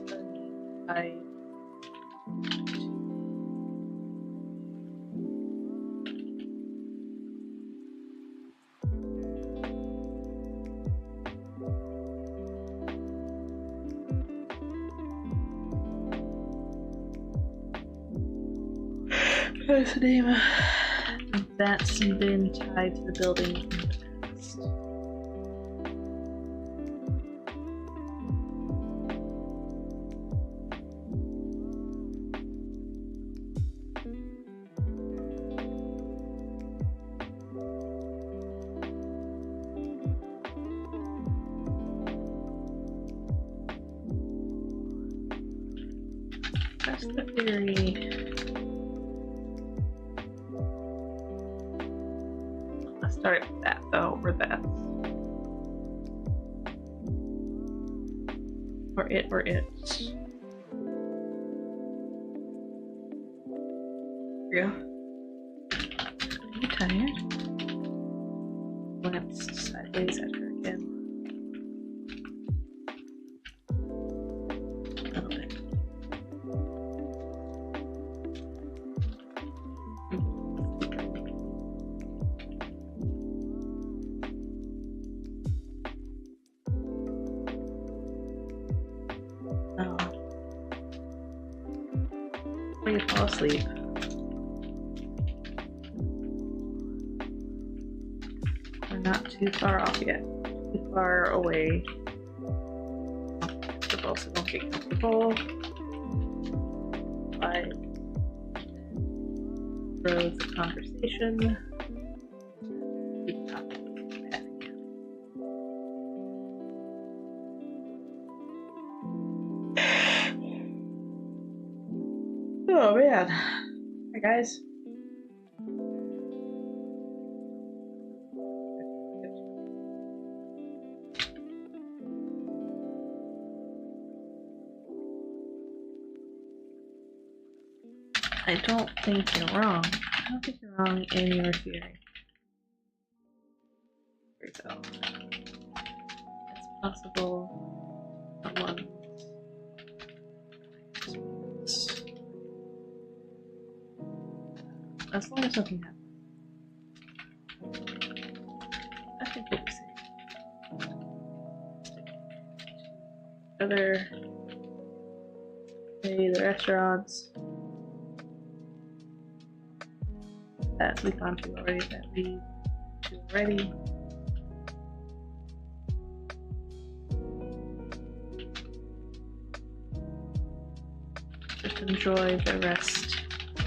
[SPEAKER 1] a what's the name? That's been tied to the building in the past. That's the theory. Let's start with that though, or that. Or it, or it. Yeah. Are you tired? Glanced sideways at her again. A little bit. Before you fall asleep. We're not too far off yet. Too far away. Comfortable, so don't get comfortable. But grow the conversation. Keep talking. Oh man. Hi guys. I don't think you're wrong. I don't think you're wrong in your theory. So, it's possible someone as long as nothing happens. I think we'll be safe. Other, maybe the restaurants that we've gone to already, that we do already. Just enjoy the rest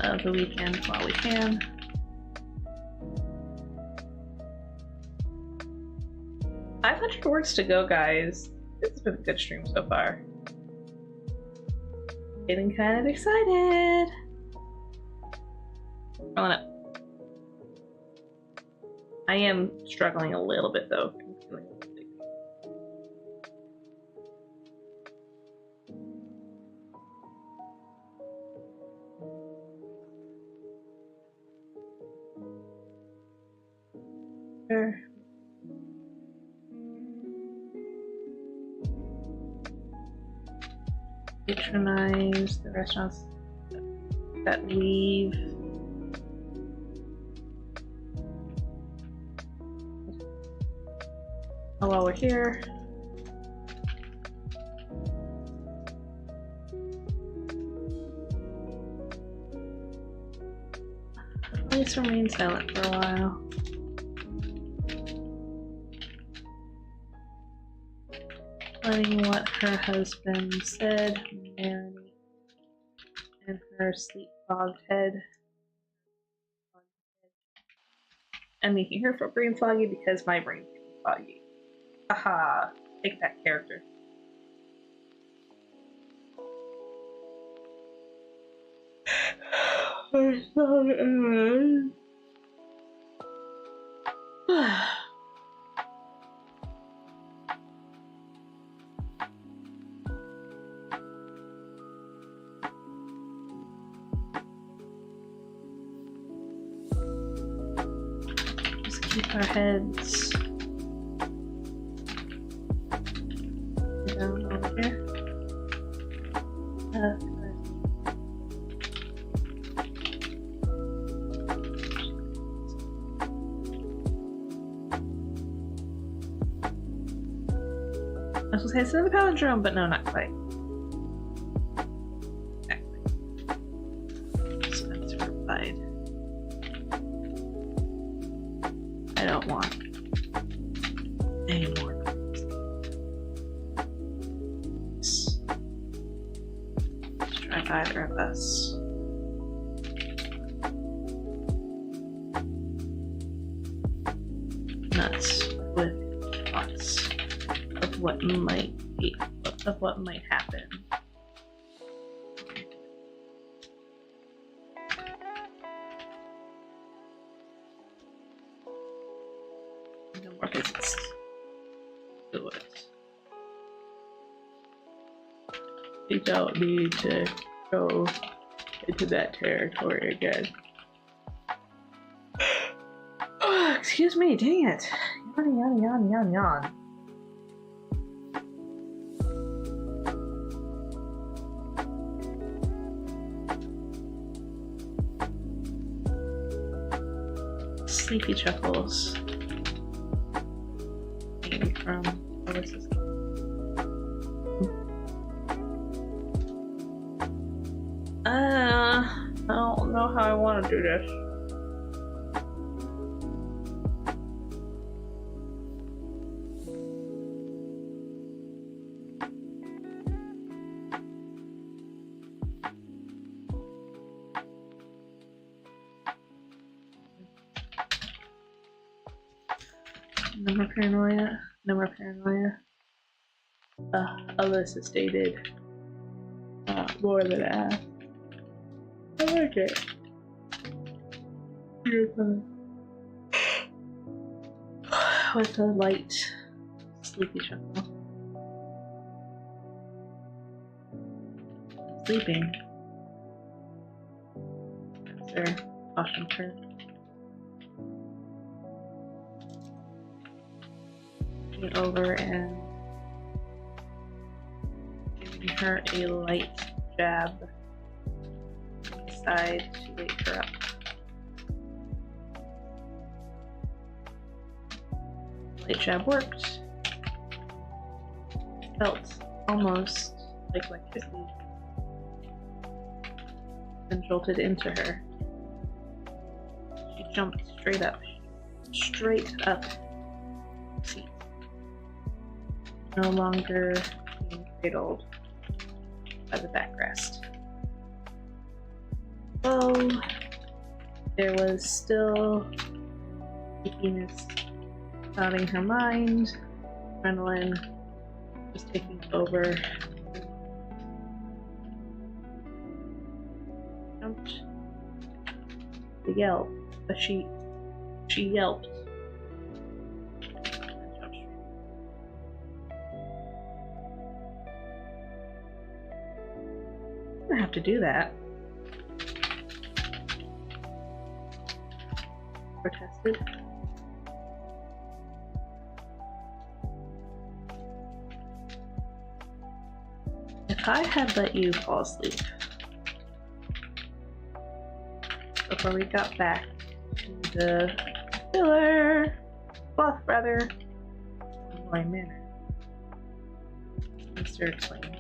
[SPEAKER 1] of the weekend while we can. $500 words to go, guys. This has been a good stream so far. Getting kind of excited. Rolling up. I am struggling a little bit though. I'm feeling a little bit. There. Patronize the restaurants that leave. Oh, while we're here. Please remain silent for a while. Learning what her husband said, marinate in her sleep-fogged head. I'm making her feel brain foggy because my brain's getting foggy. Haha, take that, character. Just keep our heads down over here. I was gonna say it's another palindrome, but no, not quite. So that's verified. I don't want any more. Let's try either of us. Nuts with thoughts of what might be, of what might happen. No more visits. Do it. You don't need to go into that territory again. Oh, excuse me, dang it. Yawn. Sleepy chuckles. Maybe from Alyssa's. I don't know how I want to do this. No more paranoia. No more paranoia. Alyssa stated. More than that. I like it. With a light, sleepy chuckle. Sleeping. That's their caution term. Looking over and giving her a light jab on the side to wake her up. Light jab worked. Felt almost like electricity and jolted into her. She jumped straight up. Seat. No longer being cradled by the backrest. Oh, there was still sleepiness clouding her mind, adrenaline was taking over. Jumped. The yelp, but she yelped. I don't have to do that. Protested. If I had let you fall asleep before we got back to the bluff rather, Roy Manor, Mr. explained,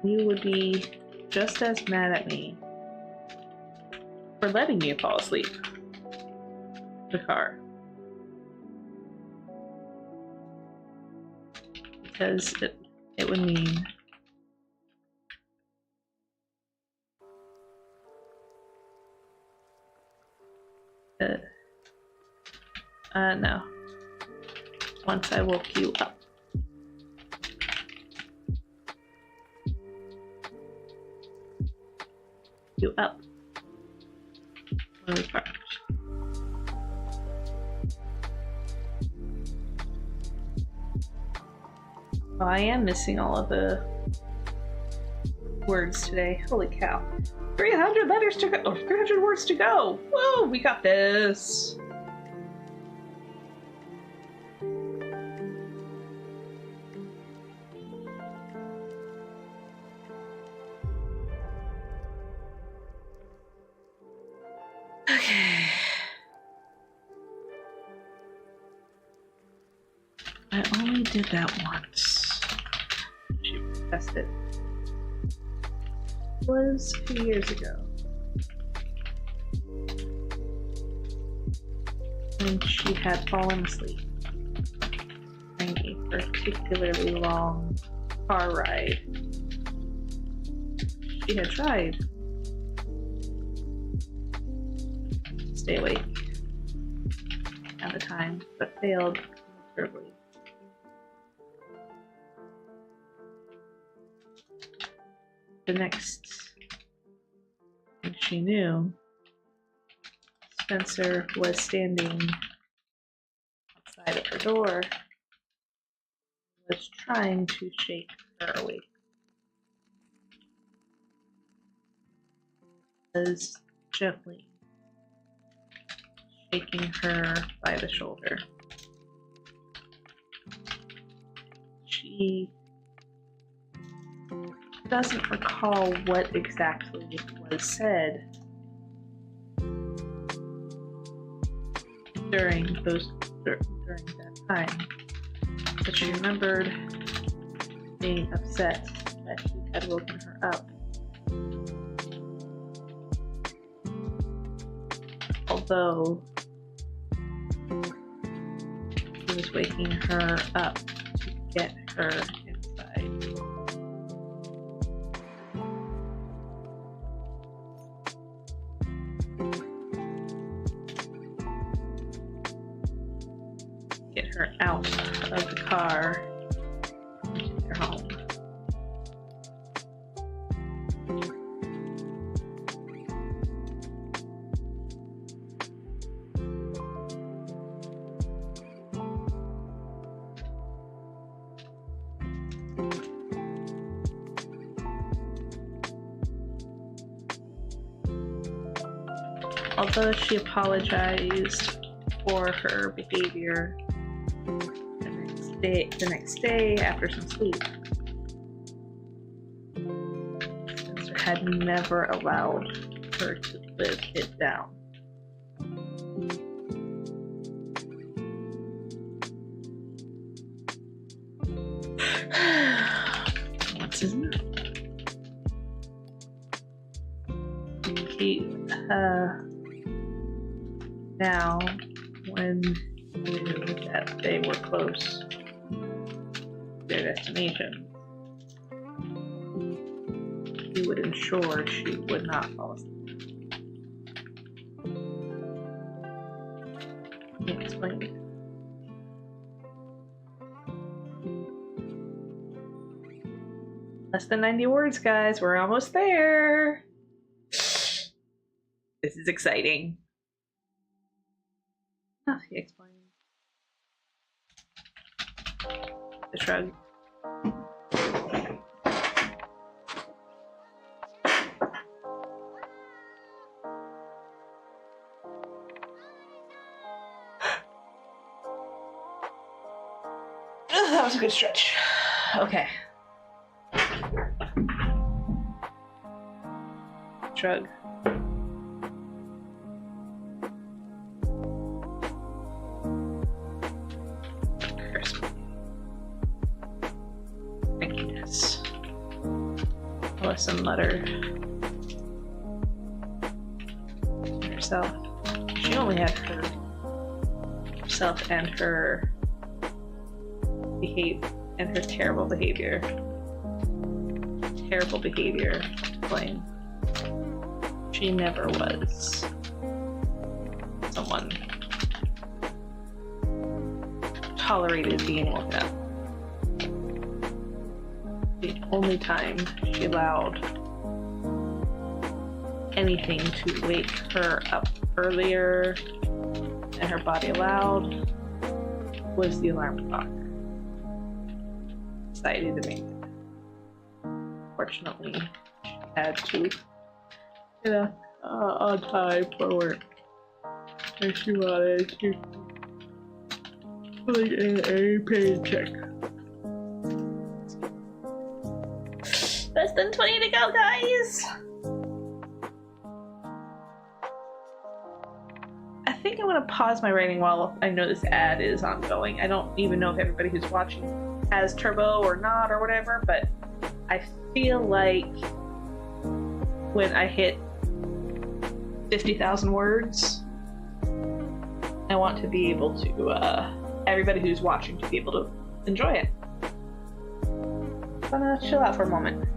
[SPEAKER 1] you would be just as mad at me for letting you fall asleep in the car. Because it would mean No. Once I woke you up. You up. Really far. Oh, I am missing all of the words today. Holy cow. 300 letters to go. Oh, 300 words to go. Whoa, we got this. Okay. I only did that once. She pressed it. It was a few years ago. When she had fallen asleep during a particularly long car ride. She had tried to stay awake at the time, but failed miserably. The next thing she knew, Spencer was standing outside of her door, was trying to shake her awake. Was gently shaking her by the shoulder. She doesn't recall what exactly was said during that time, but she remembered being upset that he had woken her up. Although he was waking her up to get her inside. Get her out of the car into their home. Although she apologized for her behavior the next day after some sleep, Spencer had never allowed her to live it down. What's his name? Now, when he knew that they were close to their destination, he would ensure she would not fall asleep. He explained. Less than 90 words, guys. We're almost there. This is exciting. Oh, he explained. The shrug. That was a good stretch. Okay. Shrug. Melissa muttered to herself. She only had herself and her terrible behavior to blame. She never was someone tolerated being woken up. The only time she allowed anything to wake her up earlier than her body allowed was the alarm clock. Decided to make it. Fortunately, she had to get on time for work. And she wanted to put in a paycheck. Less than 20 to go, guys! I think I'm gonna pause my writing while I know this ad is ongoing. I don't even know if everybody who's watching has Turbo or not or whatever, but I feel like when I hit 50,000 words, I want to be able to, everybody who's watching to be able to enjoy it. I'm gonna chill out for a moment.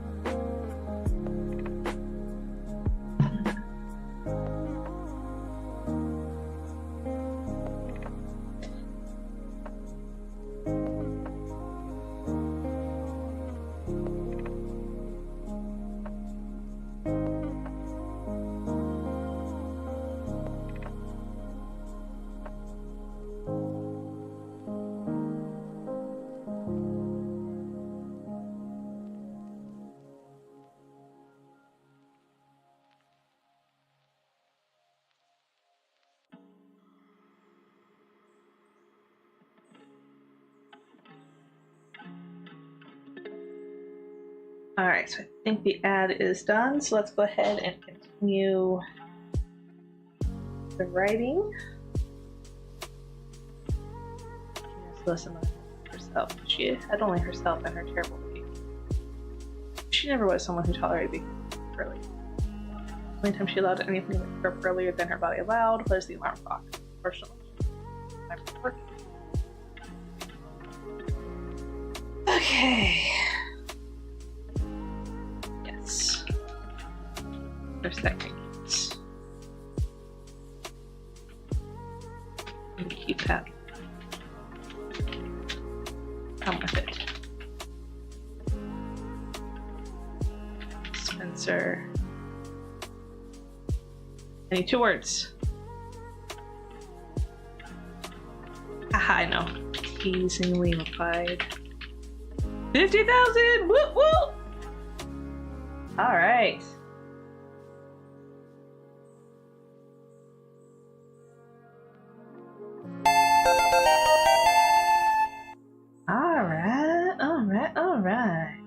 [SPEAKER 1] Alright, so I think the ad is done, so let's go ahead and continue the writing. She has to listen to herself. She had only herself and her terrible behavior. She never was someone who tolerated being early. The only time she allowed anything to wake up earlier than her body allowed was the alarm clock. Fortunately, time for work. Okay. For seconds. And keep that. Come with it. Spencer. I need 2 words. Haha, I know. Teasingly replied. 50,000! Whoop whoop! Alright. Alright.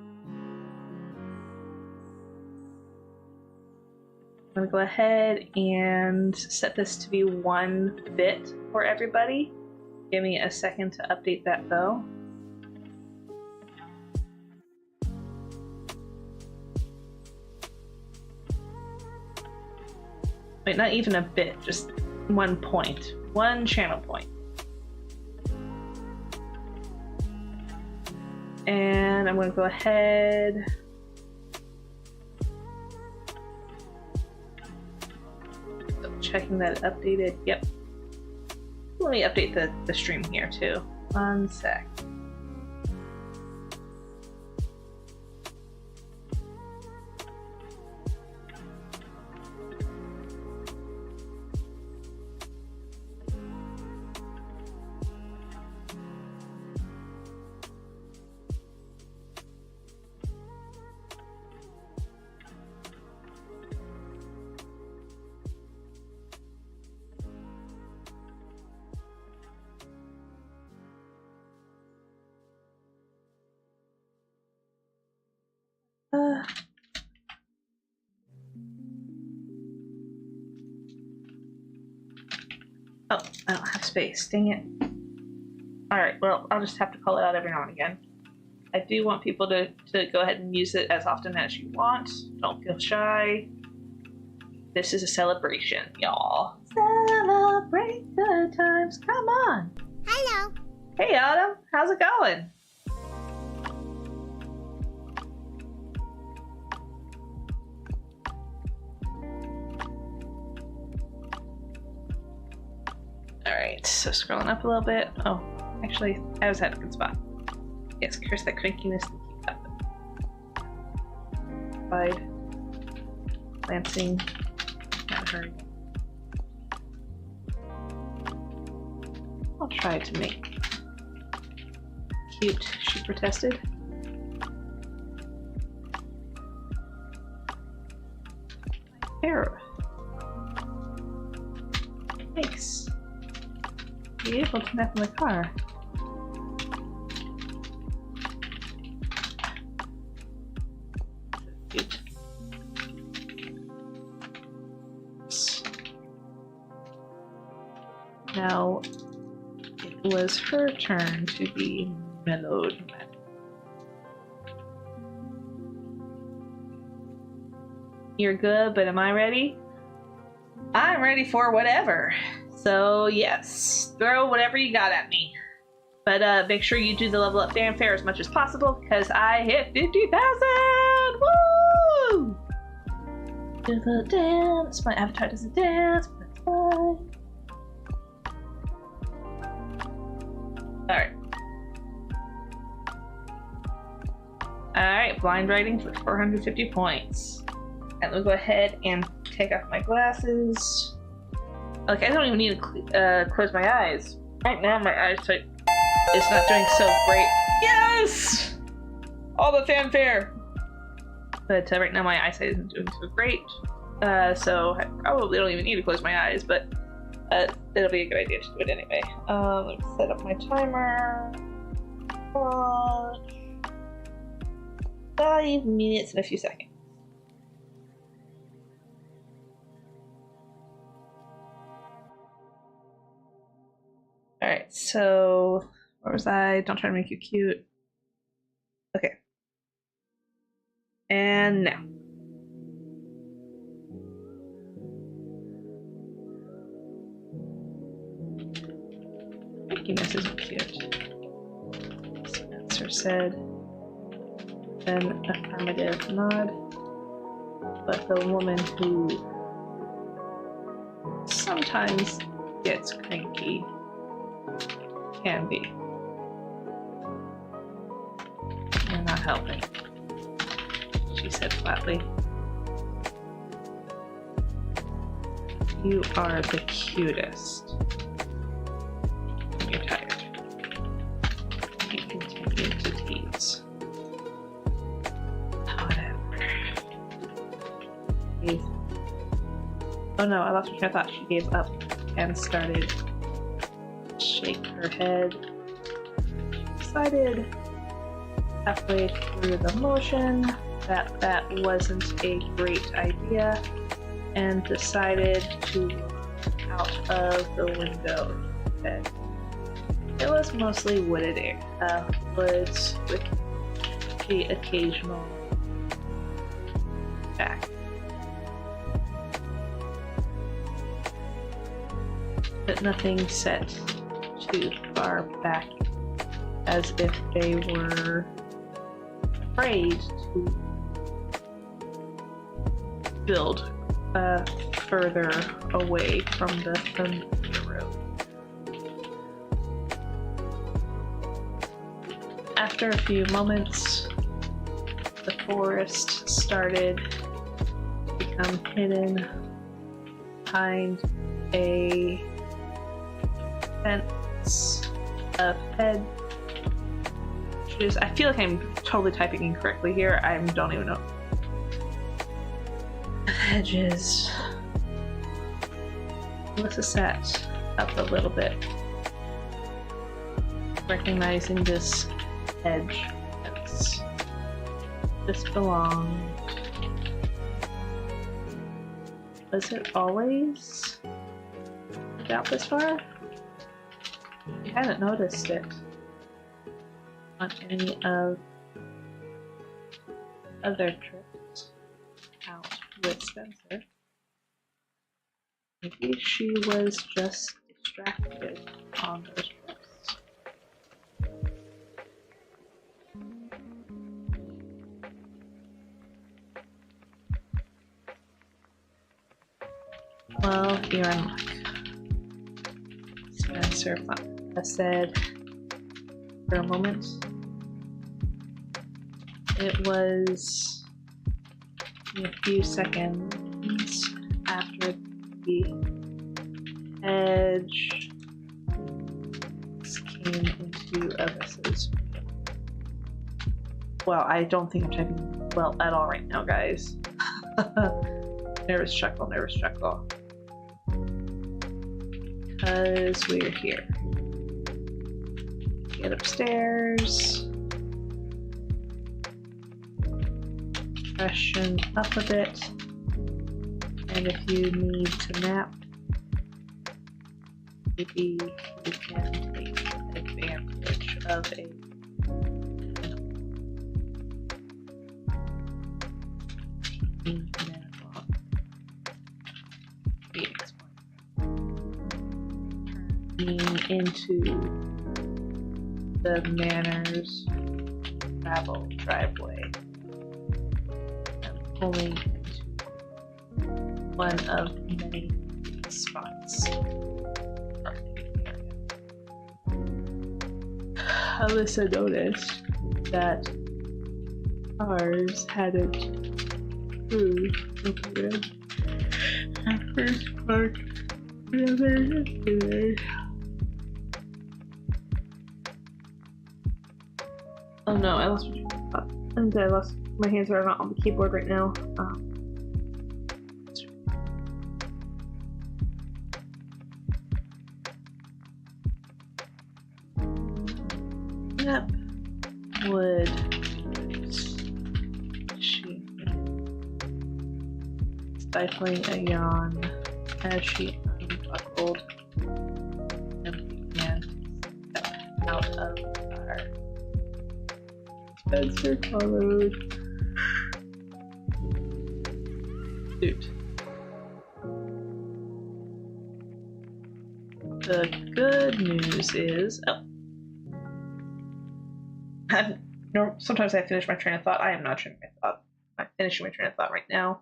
[SPEAKER 1] I'm gonna go ahead and set this to be 1 bit for everybody. Give me a second to update that though. Wait, not even a bit, just 1 point. 1 channel point. And I'm going to go ahead checking that it updated. Yep. Let me update the stream here too. 1 sec. Oh, I don't have space. Dang it. Alright, well, I'll just have to call it out every now and again. I do want people to go ahead and use it as often as you want. Don't feel shy. This is a celebration, y'all. Celebrate good times. Come on.
[SPEAKER 2] Hello.
[SPEAKER 1] Hey, Autumn. How's it going? Alright, so scrolling up a little bit. Oh, Actually, I was at a good spot. Yes, curse that crankiness and keep up. Wide. Lancing. Not hurry. I'll try to make cute, she protested. Hair. Thanks. Be able to nap in the car. Cute. Now it was her turn to be mellowed. You're good, but am I ready? I'm ready for whatever. So yes, throw whatever you got at me. But make sure you do the level up fanfare as much as possible because I hit 50,000! Woo! Do the dance. My avatar doesn't dance, but that's fine. Alright. Alright, blind writing for 450 points. And we'll go ahead and take off my glasses. Like, I don't even need to close my eyes. Right now, my eyesight is not doing so great. Yes! All the fanfare! But right now, my eyesight isn't doing so great. So I probably don't even need to close my eyes, but it'll be a good idea to do it anyway. Let me set up my timer. 5 minutes and a few seconds. Alright, so where was I? Don't try to make you cute. Okay. And now. Crankiness isn't cute. Spencer said. An affirmative nod. But the woman who sometimes gets cranky can be. You're not helping, she said flatly. You are the cutest. You're tired. He continued to tease. Whatever. Oh no, I lost my train of thought. She gave up and started to shake her head. Decided halfway through the motion that that wasn't a great idea and decided to look out of the window instead. It was mostly wooded woods with the occasional shack. But nothing set too far back, as if they were afraid to build further away from the road. After a few moments, the forest started to become hidden behind a fence of hedges. I feel like I'm totally typing incorrectly here. I don't even know. Hedges. Melissa sat up a little bit, recognizing this hedge fence. This belonged. Was it always out this far? I hadn't noticed it on any of other trips out with Spencer. Maybe she was just distracted on those trips. Well, you're in luck, Spencer said, for a moment. It was a few seconds after the edge came into Avissa's view. Well, I don't think I'm typing well at all right now, guys. Nervous chuckle, nervous chuckle. Because we're here. Get upstairs. Freshen up a bit. And if you need to nap, maybe you can take advantage of a into the Manor's gravel driveway and pulling into one of many spots. Alyssa noticed that cars hadn't moved at first park yesterday. Oh no, I lost my thought. And I lost my hands are not on the keyboard right now. Yep. Would she stifling a yawn as she unbuckled and began to step out of the car. Spencer followed suit. The good news is, sometimes I finish my train of thought. I am not finishing my train of thought right now.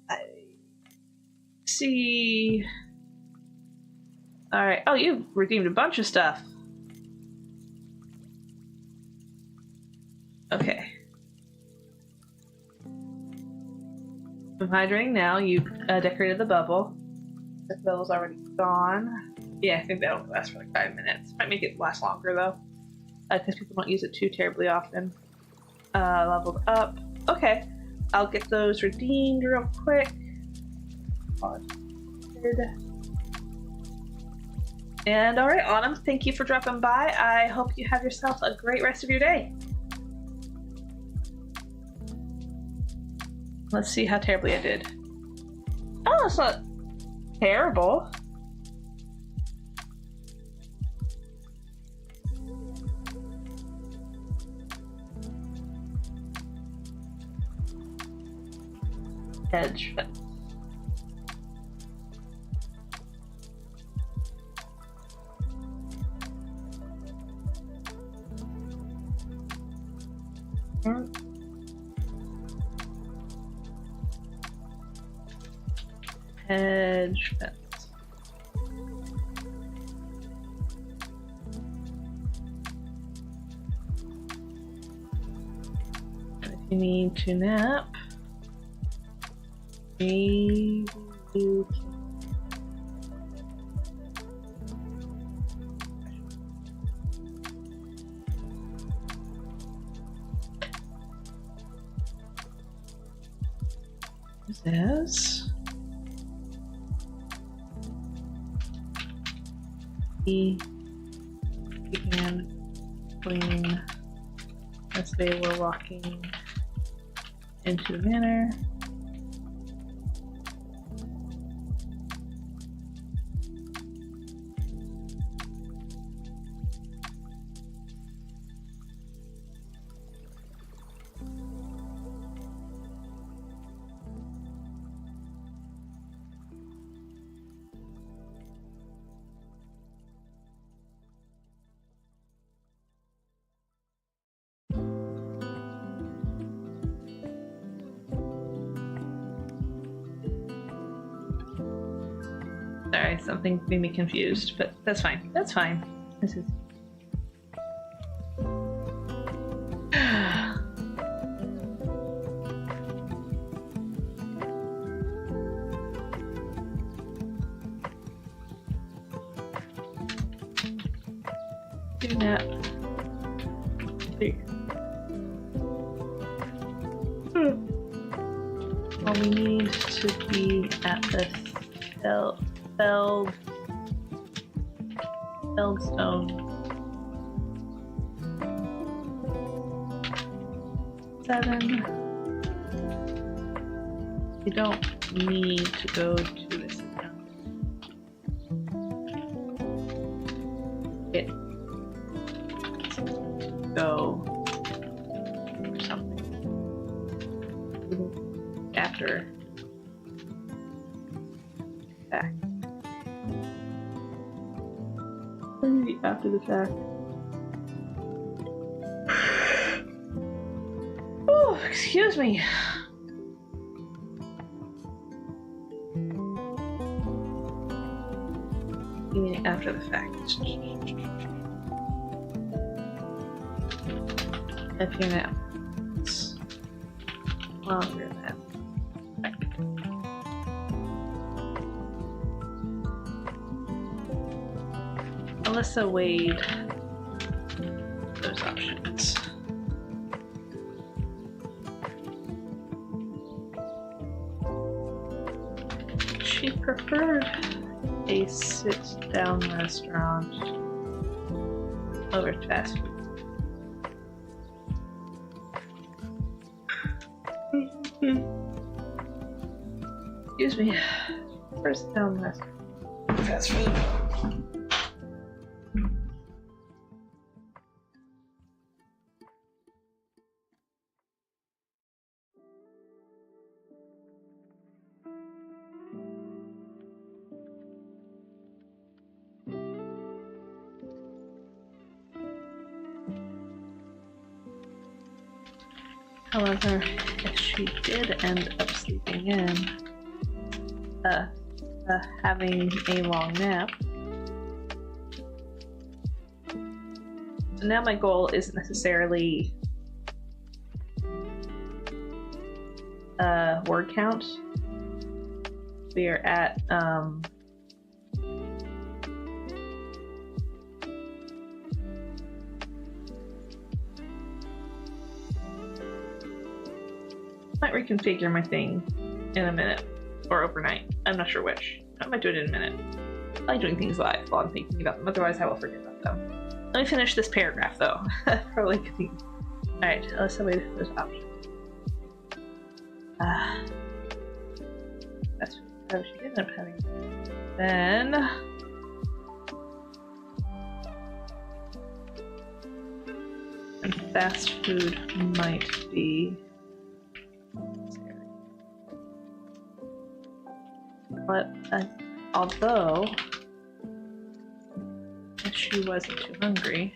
[SPEAKER 1] I see. All right. Oh, you redeemed a bunch of stuff. Okay. I'm hydrating now. You've decorated the bubble. The bubble's already gone. Yeah, I think that'll last for like 5 minutes. Might make it last longer though, because people don't use it too terribly often. Leveled up. Okay. I'll get those redeemed real quick. And alright, Autumn, thank you for dropping by. I hope you have yourself a great rest of your day. Let's see how terribly I did. Oh, it's not terrible. Edge. Hedge fence. If you need to nap, maybe you can. What's this? He began playing as they were walking into the manor. Sorry, something made me confused, but that's fine. That's fine. This is Do nap. 3. Well, we need to be at the Feldstone. 7. You don't need to go to this account. It go or something after fact. Maybe after the fact. Oh, excuse me. After the fact. If you're now. Longer than. Alyssa weighed those options. She preferred a sit-down restaurant over fast food. Excuse me. First down restaurant. Fast food. However, if she did end up sleeping in, having a long nap, so now my goal isn't necessarily word count. We are at might reconfigure my thing in a minute or overnight. I'm not sure which. I might do it in a minute. I like doing things live while I'm thinking about them, otherwise I will forget about them. Let me finish this paragraph though. Probably continue. Alright, let's wait for this option. That's what she ended up having. Then and fast food might be necessary. But although if she wasn't too hungry,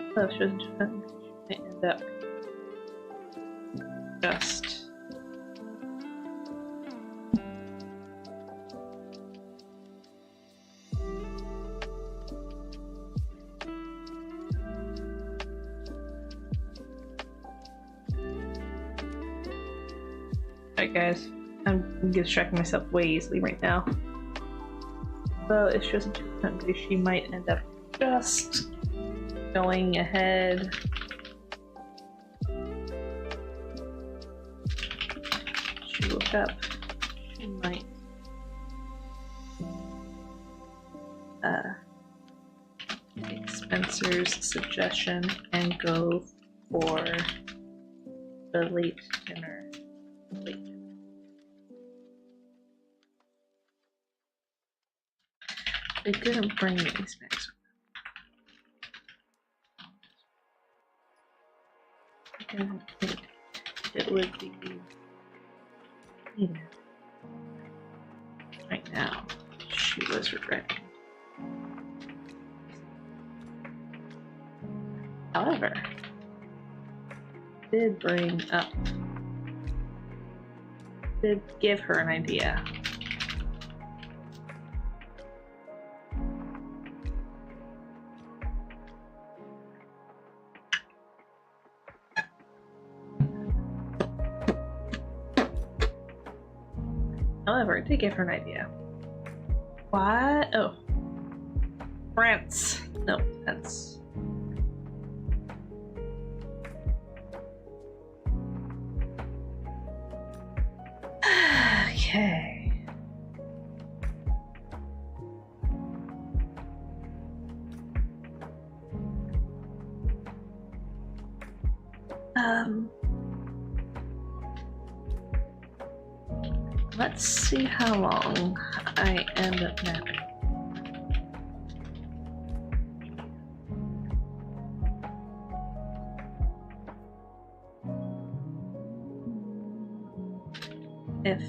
[SPEAKER 1] if she wasn't too hungry, she might end up just Alright guys, I'm distracting myself way easily right now. So if she wasn't too hungry, she might end up just going ahead. She woke up, she might take Spencer's suggestion and go for the late dinner. They didn't bring any snacks. I didn't think it would be needed. Right now, she was regretting. However, did give her an idea. However, it did give her an idea. What? Oh. France. No, that's... Okay. Let's see how long I end up napping. If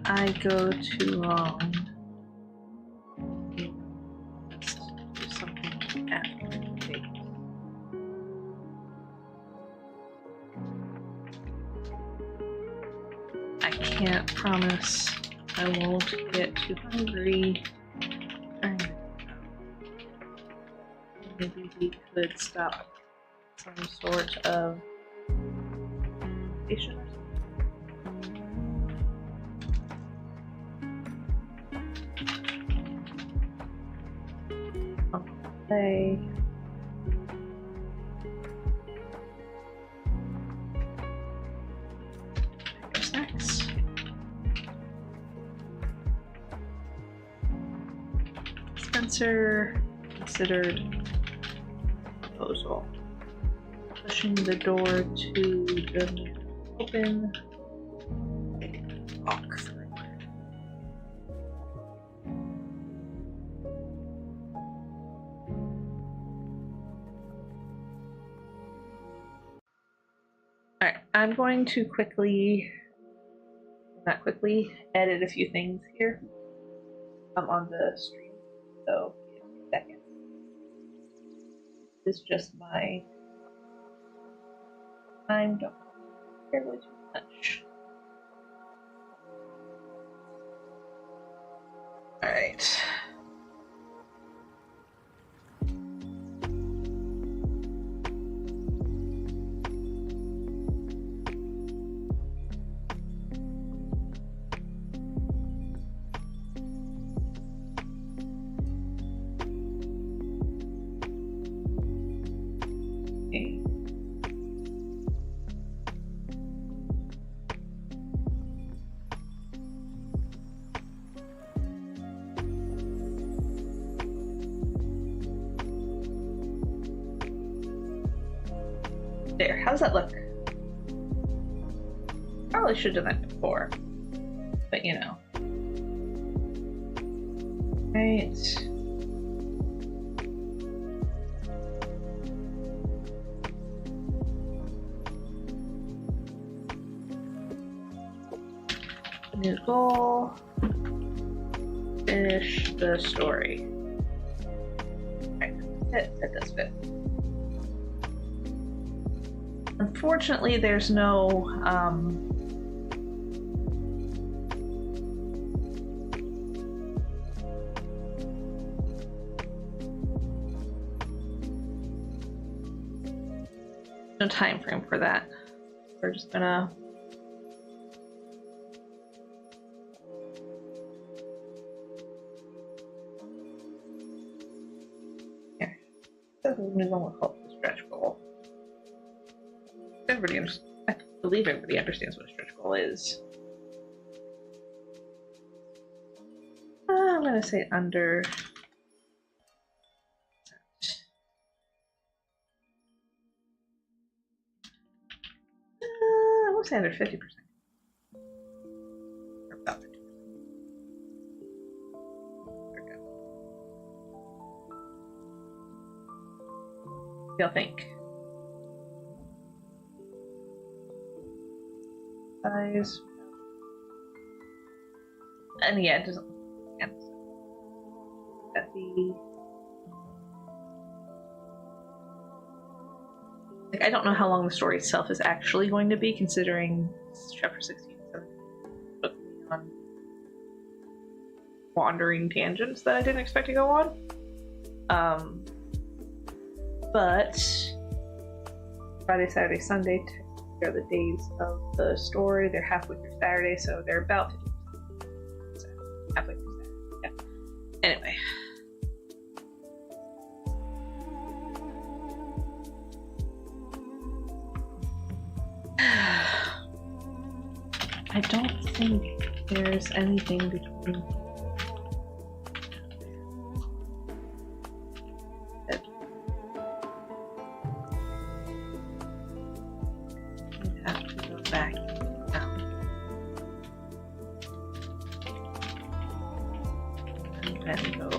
[SPEAKER 1] I go too long, let's do something after the date. I can't promise I won't get too hungry. Maybe we could stop some sort of patient or something. Play. Snacks. Spencer considered proposal. Pushing the door to the open. Walk through. Alright, I'm going to not quickly, edit a few things here. I'm on the stream, so give me a second. This is just my time, don't care really too much. Alright. There, how's that look? Probably should have done that before, but you know. Right. New goal. Finish the story. Right, that does fit. Unfortunately, there's no no time frame for that. We're just gonna here. This is the one called the stretch goal. I believe everybody understands what a stretch goal is. I'm gonna say under. We'll say under 50%. Or about 50%. There we go. What do y'all think? Size. And yeah, it doesn't. Yeah. At the. Like, I don't know how long the story itself is actually going to be, considering chapter 16 took me on wandering tangents that I didn't expect to go on. But Friday, Saturday, Sunday are the days of the story. They're halfway through Saturday, so they're about 50%. So halfway through Saturday. Yeah. Anyway. I don't think there's anything between it. You have to go back down. And then go.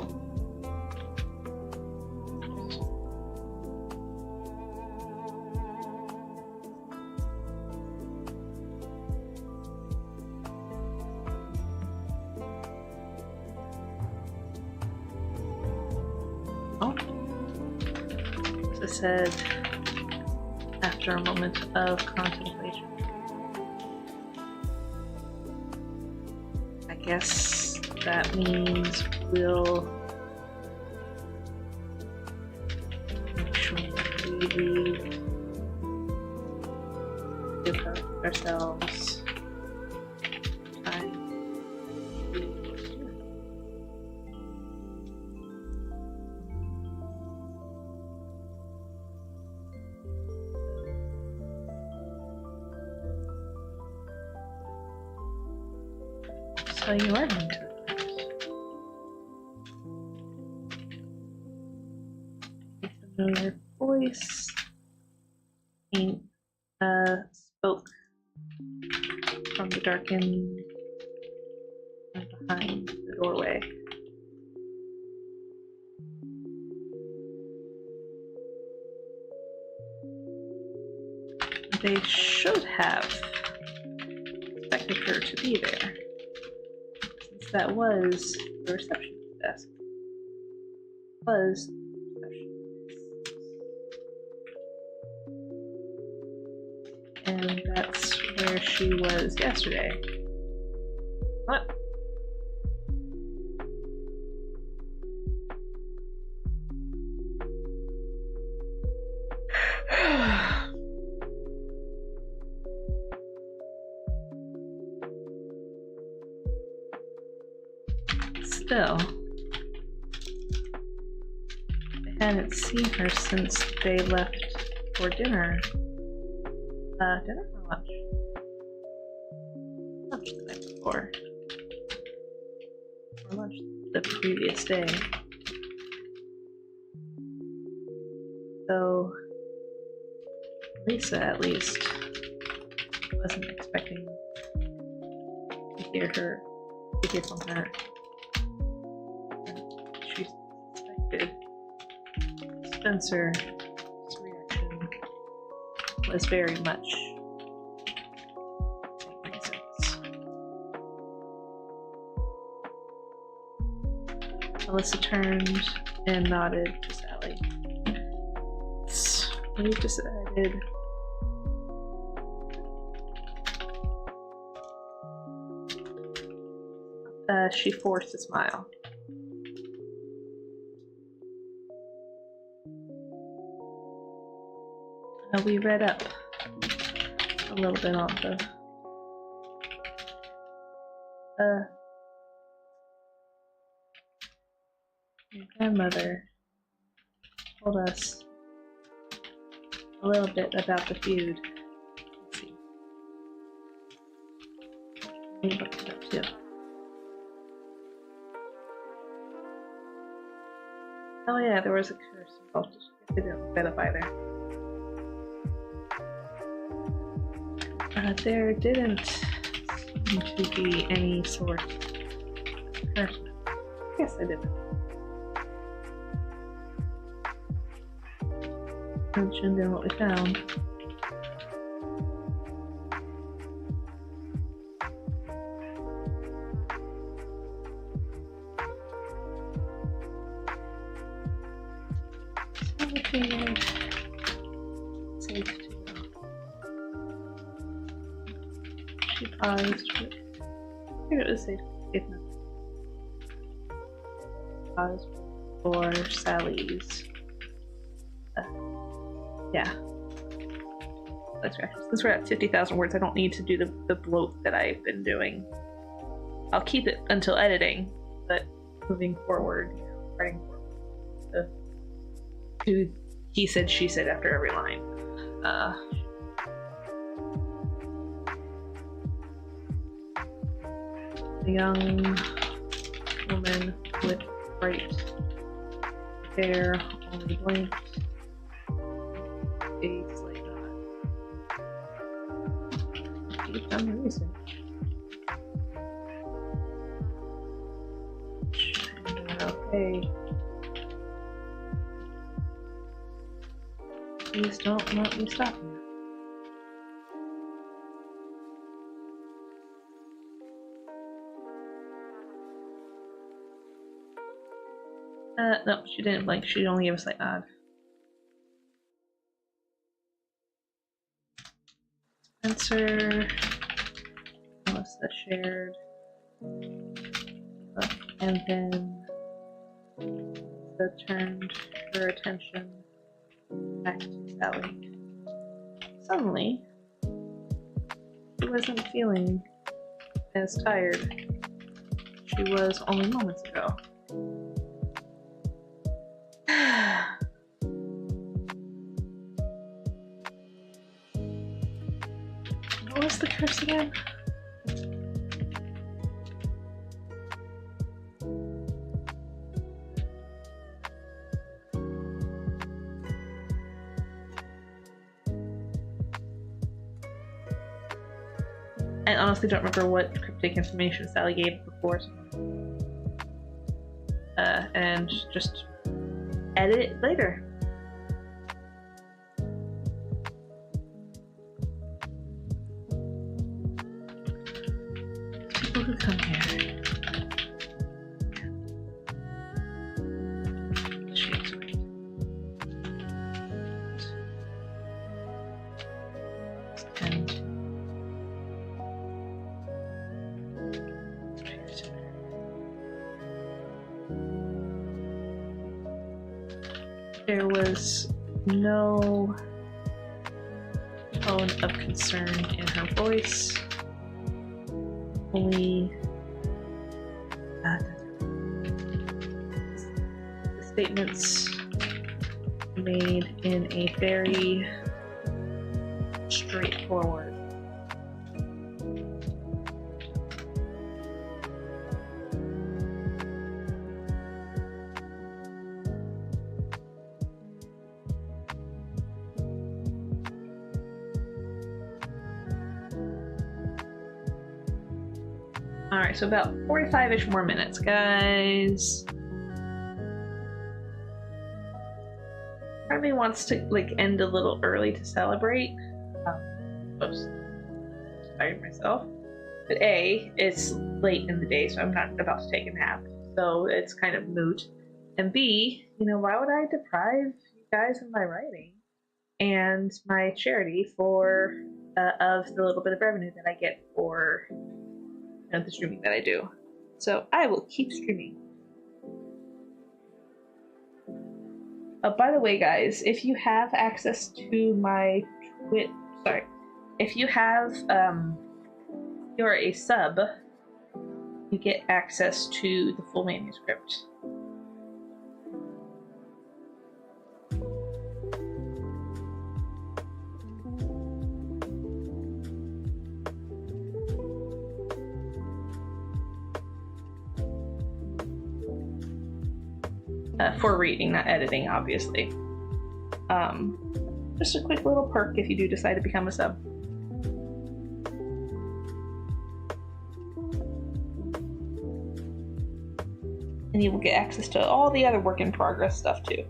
[SPEAKER 1] It said, after a moment of contemplation. I guess that means we'll make sure we give ourselves time. So you are going to familiar voice spoke from the darkened behind the doorway. They should have expected her to be there. That was the reception desk. Was the reception desk. And that's where she was yesterday. What? Still, I hadn't seen her since they left for dinner. Dinner or lunch? Lunch the night before. Or lunch the previous day. So, Lisa at least wasn't expecting to hear from her. She suspected Spencer's reaction was very much reasons. Alyssa turned and nodded to Sally. We've decided she forced a smile. We read up a little bit on your grandmother told us a little bit about the feud. Let's see. We looked it up too. Oh yeah, there was a curse involved. I didn't look that up either. There didn't seem to be any sort of curse. Yes, I didn't. Mentioned in what we found. So we figured safe to go. She paused, but I figured it was safe enough. Paused for Sally's. Yeah. That's right. Since we're at 50,000 words, I don't need to do the bloat that I've been doing. I'll keep it until editing, but moving forward, writing forward. Do he said, she said after every line. The young woman with bright hair only blinked. Face like that. Give them a reason. Okay. Please don't let me stop you. No, she didn't blink. She only gave a slight nod. Spencer. Melissa shared. And then Melissa turned her attention back to Sally. Suddenly, she wasn't feeling as tired she was only moments ago. What was the curse again? I honestly don't remember what cryptic information Sally gave before. And just edit it later. People who come here. She's right. And there was no tone of concern in her voice, only the statements made in a very straightforward. Alright, so about 45-ish more minutes, guys. Part of me wants to end a little early to celebrate. Oops. Tired myself. But A, it's late in the day, so I'm not about to take a nap. So it's kind of moot. And B, why would I deprive you guys of my writing and my charity for of the little bit of revenue that I get for the streaming that I do? So I will keep streaming. By the way, guys, if you have access to my if you have you're a sub, you get access to the full manuscript. For reading, not editing, obviously. Just a quick little perk if you do decide to become a sub. And you will get access to all the other work in progress stuff too.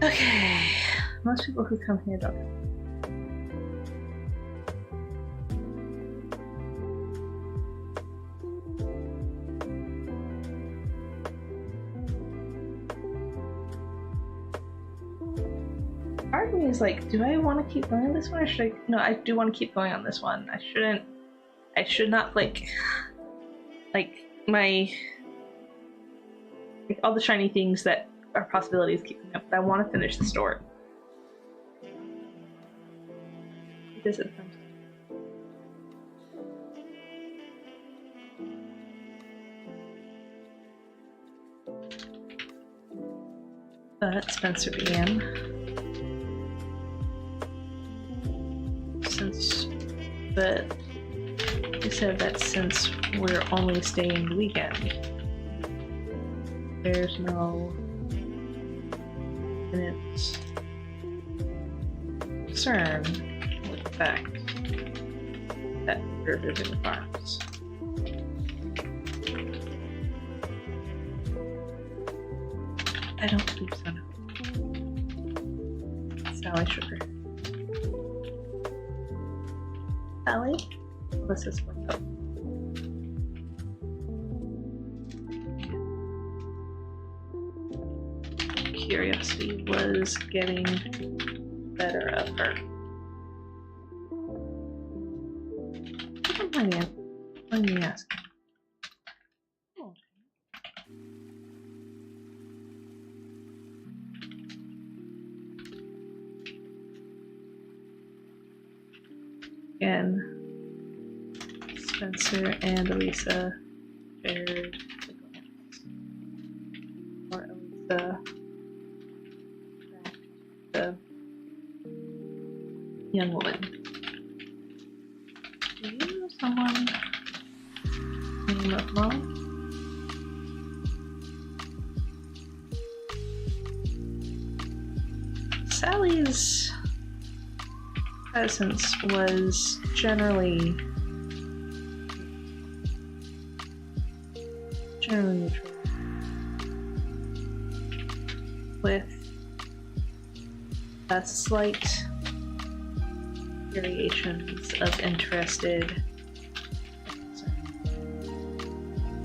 [SPEAKER 1] Okay, most people who come here don't. Part of me is like, do I want to keep going on this one, or should I? No, I do want to keep going on this one. I should not all the shiny things that are possibilities keep coming up, but I want to finish the story. It is fun. But Spencer began. But he said that since we're only staying the weekend, there's no infinite concern with the fact that we're visiting the farms. I don't believe so, no. Sally Sugar. Sally? Alyssa's went up. Curiosity was getting better of her. Let me ask. Oh. Again, Spencer and Elisa shared the glance. Or Elisa the young woman. Do you know someone named Mom? Sally's presence was generally neutral, with a slight variations of interested.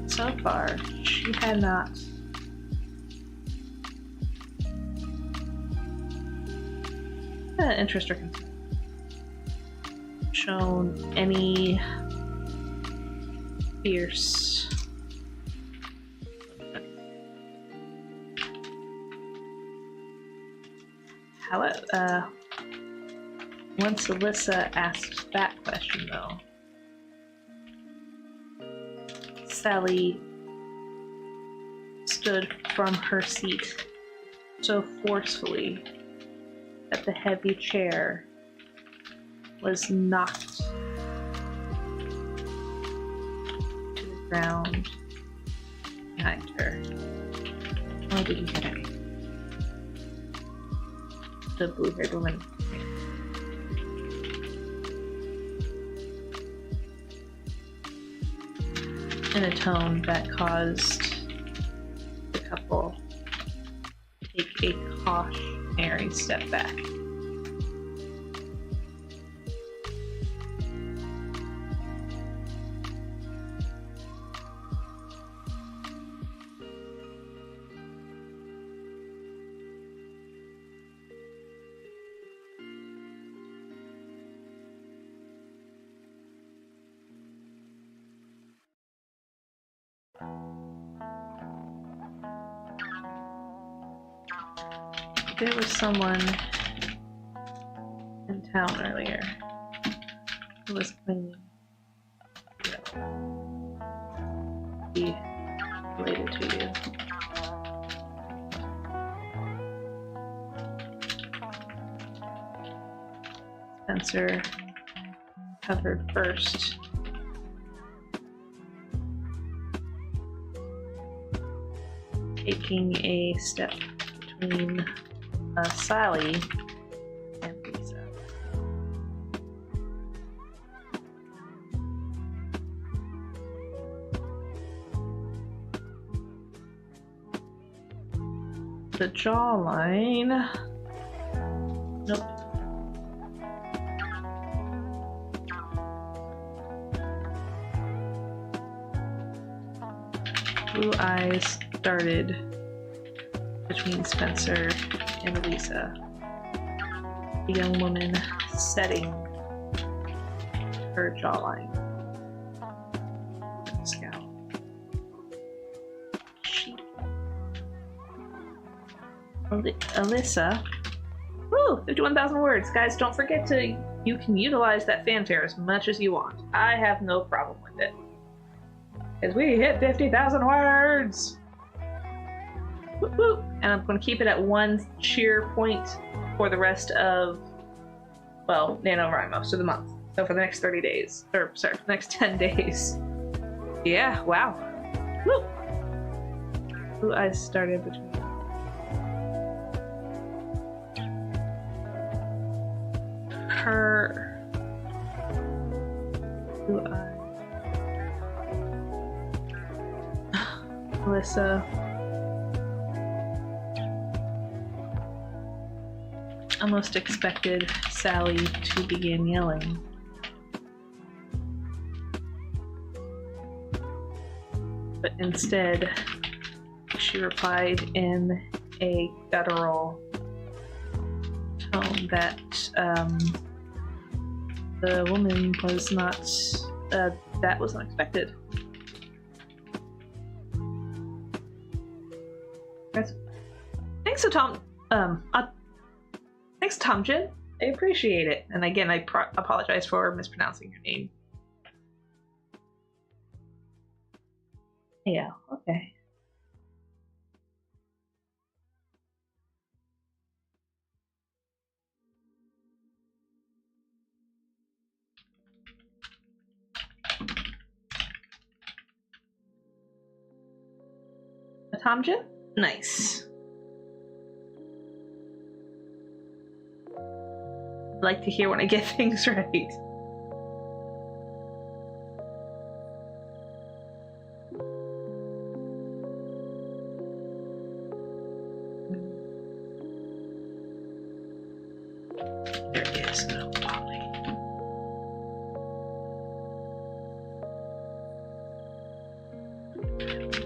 [SPEAKER 1] So far, she had not had an interest or concern shown any fierce however, once Alyssa asked that question, though, Sally stood from her seat so forcefully that the heavy chair was knocked to the ground behind her. Why did you hit her? The blue-haired woman. In a tone that caused the couple to take a cautionary step back. There was someone in town earlier who was claiming to be related to you. Spencer covered first. Taking a step between Sally and Lisa. The jawline. Nope. Blue eyes darted between Spencer and Lisa. The young woman setting her jawline. Scowl. Alyssa. Woo! 51,000 words. Guys, don't forget to, you can utilize that fanfare as much as you want. I have no problem with it. Because we hit 50,000 words! Whoop whoop! and I'm going to keep it at 1 cheer point for the rest of, well, NaNoWriMo, so the month. So for the next 30 days, or sorry, for the next 10 days. Yeah, wow. Woo! Blue eyes started between. Her blue eye. Melissa. Almost expected Sally to begin yelling. But instead, she replied in a guttural tone that the woman was not, that was unexpected. Thanks to Tom, thanks Tom Jin. I appreciate it. And again, I apologize for mispronouncing your name. Yeah, okay. A Tom Jin? Nice. I like to hear when I get things right. There is no Polly.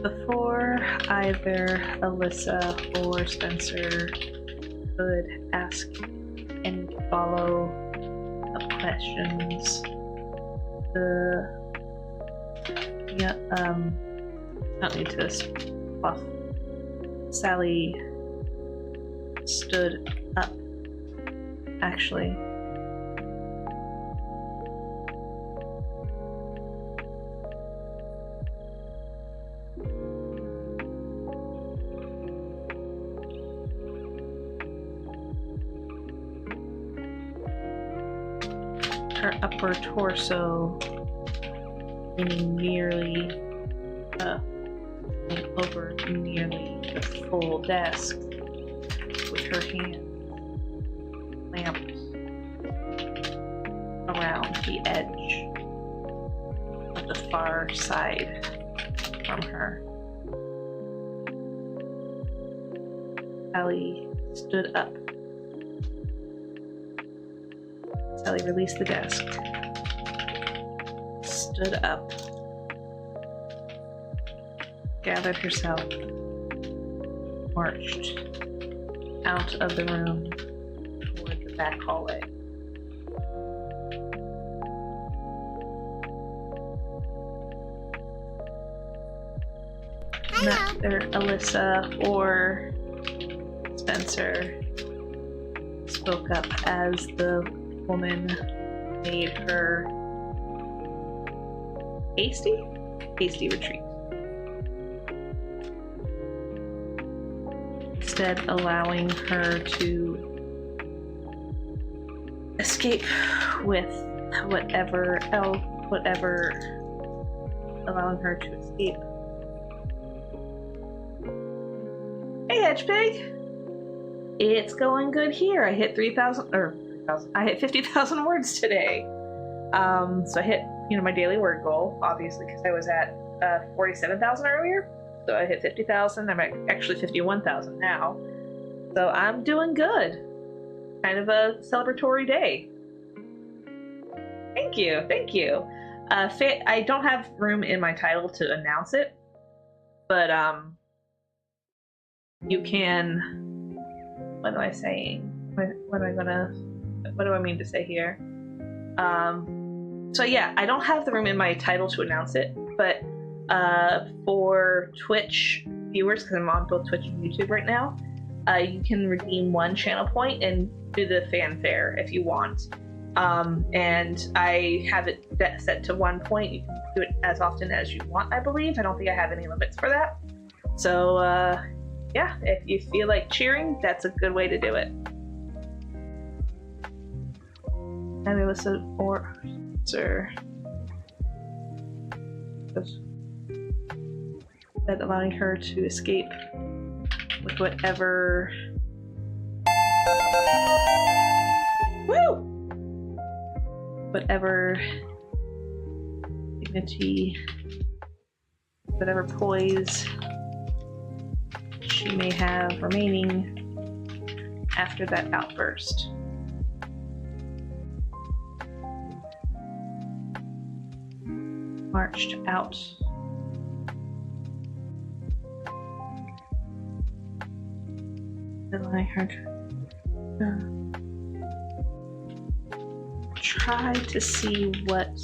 [SPEAKER 1] Before either Alyssa or Spencer could ask any follow-up questions, not need to fluff. Sally stood up, actually. Her upper torso leaning nearly over nearly the full desk with her hand clamped around the edge of the far side from her. Sally stood up. Sally released the desk, stood up, gathered herself, marched out of the room toward the back hallway. Neither Alyssa or Spencer spoke up as the woman made her hasty retreat. Instead, allowing her to escape with whatever, allowing her to escape. Hey, Hedgepig! It's going good here. I hit 50,000 words today. So I hit, my daily word goal, obviously, because I was at 47,000 earlier. So I hit 50,000. I'm at actually 51,000 now. So I'm doing good. Kind of a celebratory day. Thank you, thank you. I don't have room in my title to announce it, but you can. What am I saying? What do I mean to say here? So yeah, I don't have the room in my title to announce it, but for Twitch viewers, because I'm on both Twitch and YouTube right now, you can redeem 1 channel point and do the fanfare if you want. And I have it set to 1 point. You can do it as often as you want, I believe. I don't think I have any limits for that. So yeah, if you feel like cheering, that's a good way to do it. And we listen for that allowing her to escape with whatever. Woo! Whatever dignity, whatever poise she may have remaining after that outburst. Marched out. Allowing her to try to see what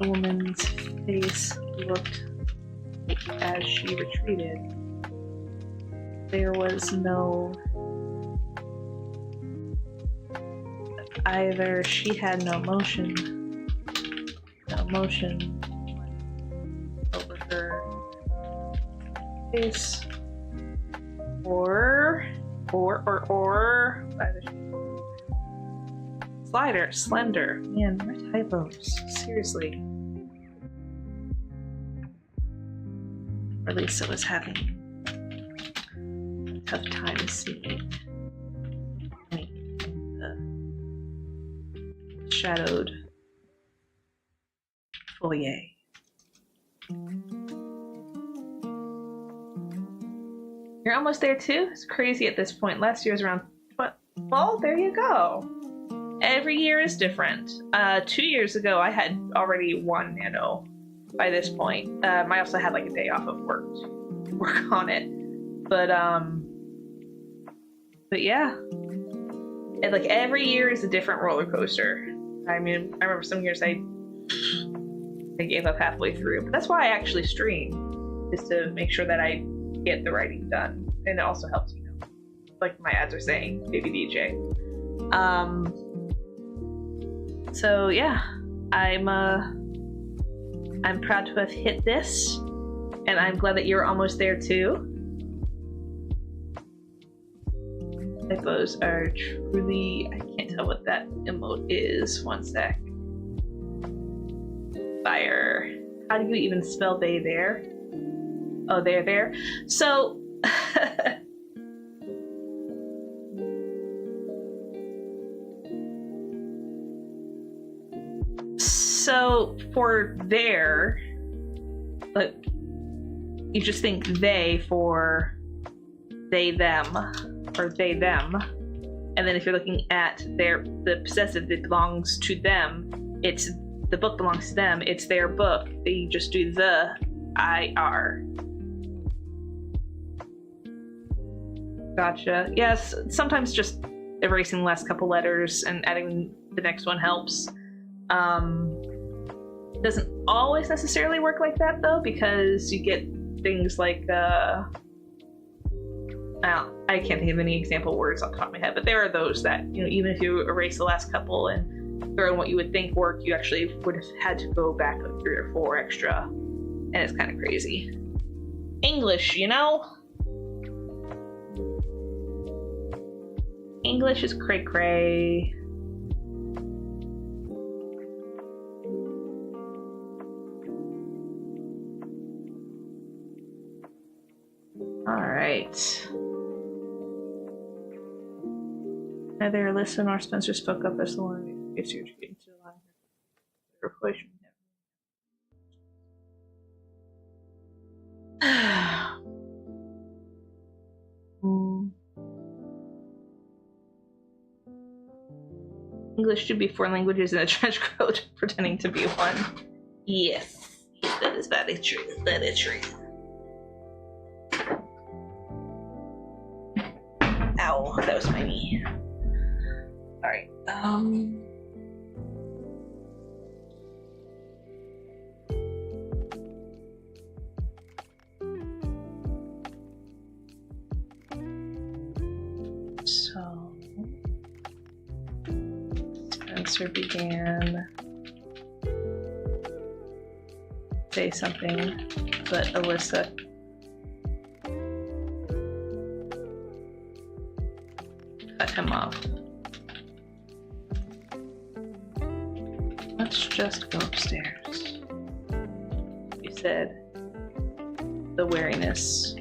[SPEAKER 1] the woman's face looked like as she retreated. There was no... Either she had no motion over her face, or either slender. Man, my typos. Seriously. Or at least I was having a tough time seeing the shadowed foyer. You're almost there too? It's crazy at this point. Last year was around what? Well, there you go. Every year is different. 2 years ago, I had already won Nano by this point. I also had like a day off of work to work on it. But yeah. And like every year is a different roller coaster. I mean, I remember some years I gave up halfway through. But that's why I actually stream, is to make sure that I get the writing done. And it also helps, you know, like my ads are saying, BabyDJ. So yeah, I'm proud to have hit this, and I'm glad that you're almost there too. Typos are truly, I can't tell what that emote is. One sec. Fire. How do you even spell they there? Oh, they're there. So so for there, but you just think they for they them, or they them, and then if you're looking at the possessive that belongs to them, it's the book belongs to them, it's their book. You just do the IR. Gotcha. Yes, sometimes just erasing the last couple letters and adding the next one helps. Doesn't always necessarily work like that though, because you get things like I can't think of any example words off the top of my head, but there are those that, you know, even if you erase the last couple and throw in what you would think worked, you actually would have had to go back like 3 or 4 extra, and it's kind of crazy. English, you know? English is cray-cray. Alright. Neither Alyssa nor Spencer spoke up as the one who gets you to get into the line. Replacement. English should be 4 languages in a trench coat, pretending to be one. Yes, that is very true. That is true. Ow, that was my knee. Alright, so Spencer began say something, but Alyssa him off. Let's just go upstairs. You said the wariness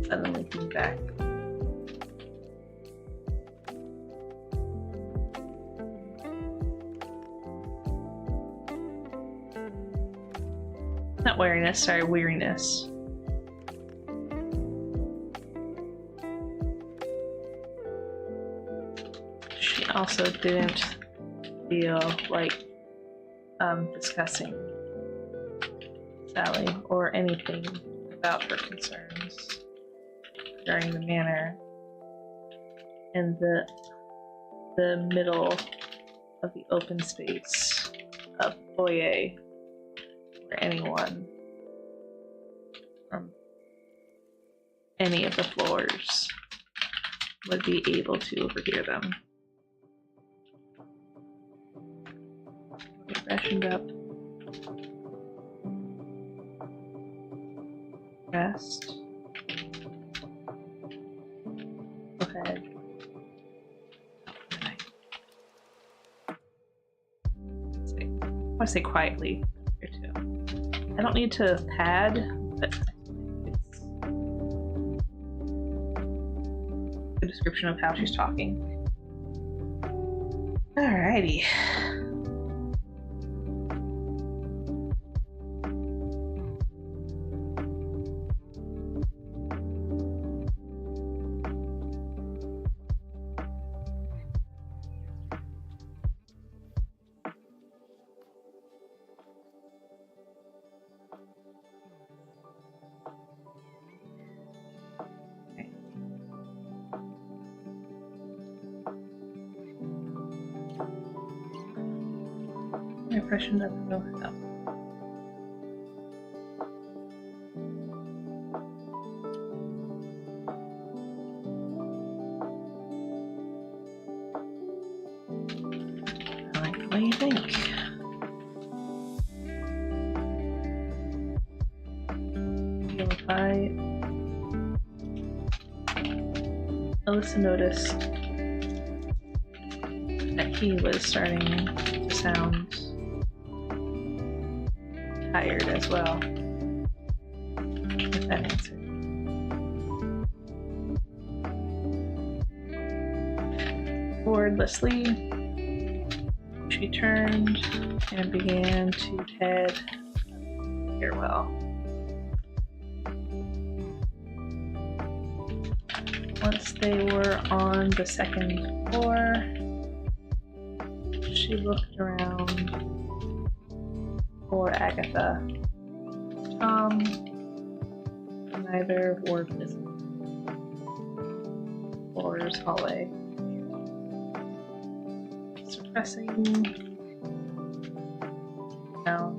[SPEAKER 1] suddenly came back. Not wariness, sorry, weariness. She also didn't feel like discussing Sally or anything about her concerns during the manor in the middle of the open space of the foyer where anyone from any of the floors would be able to overhear them. Get freshened up. Rest. Go ahead. I want to say quietly here too. I don't need to pad, but it's a description of how she's talking. Alrighty. Freshened up and opened up. Alright, what do you think? If Alyssa noticed that he was starting to sound tired as well. If that answered. Wordlessly, she turned and began to head stairwell. Once they were on the second floor, she looked around for Agatha. Tom, neither were visible. Floor's hallway. Suppressing down.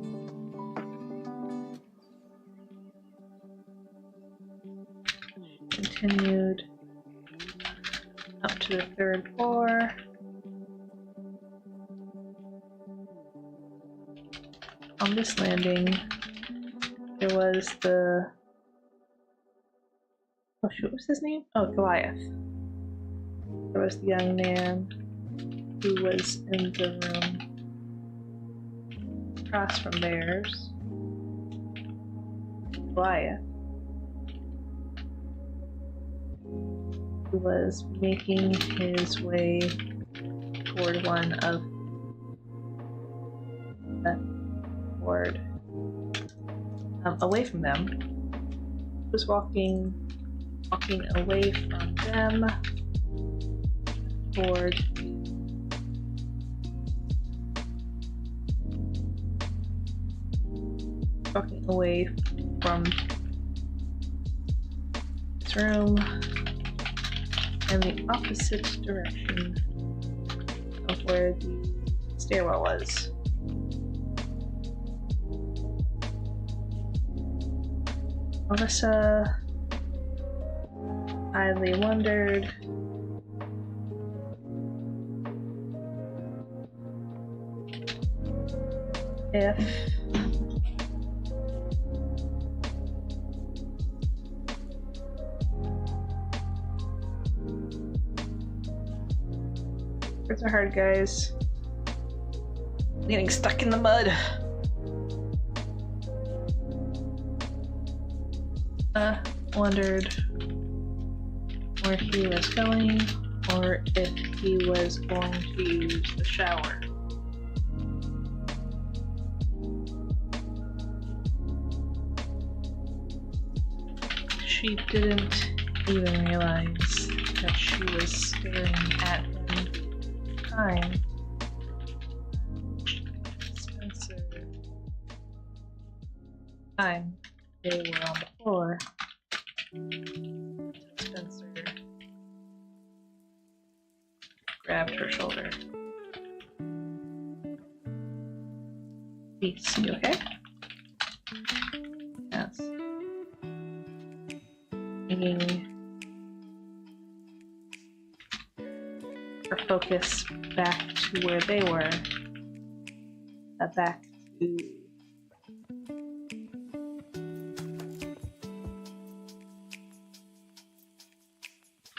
[SPEAKER 1] Continued up to the third floor. On this landing, there was the... oh shoot, what was his name? Oh, Goliath. There was the young man who was in the room across from theirs. Goliath. Who was making his way toward one of the board away from them. He was walking away from them toward his room in the opposite direction of where the stairwell was. Alyssa idly wondered if Words are hard, guys. I'm getting stuck in the mud. Wondered where he was going, or if he was going to use the shower. She didn't even realize that she was staring at him the time Spencer time they were on the floor. Spencer grabbed her shoulder. Peace, you okay? Yes. Bringing her focus back to where they were. Back to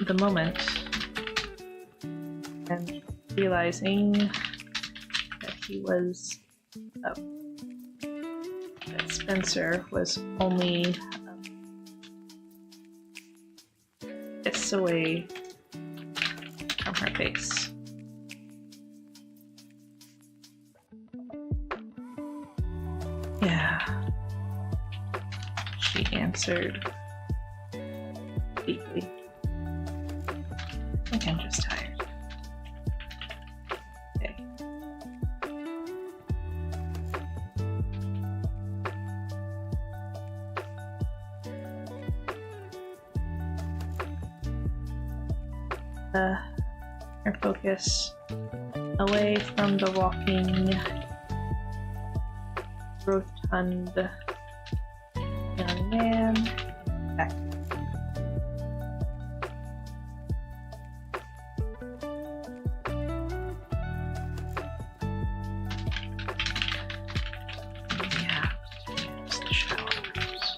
[SPEAKER 1] the moment, and realizing that he was that Spencer was only kiss away from her face. Yeah, she answered deeply. I think I'm just tired. Okay. Her focus away from the walking, rotund young man. Back. Yeah, just the shower rooms.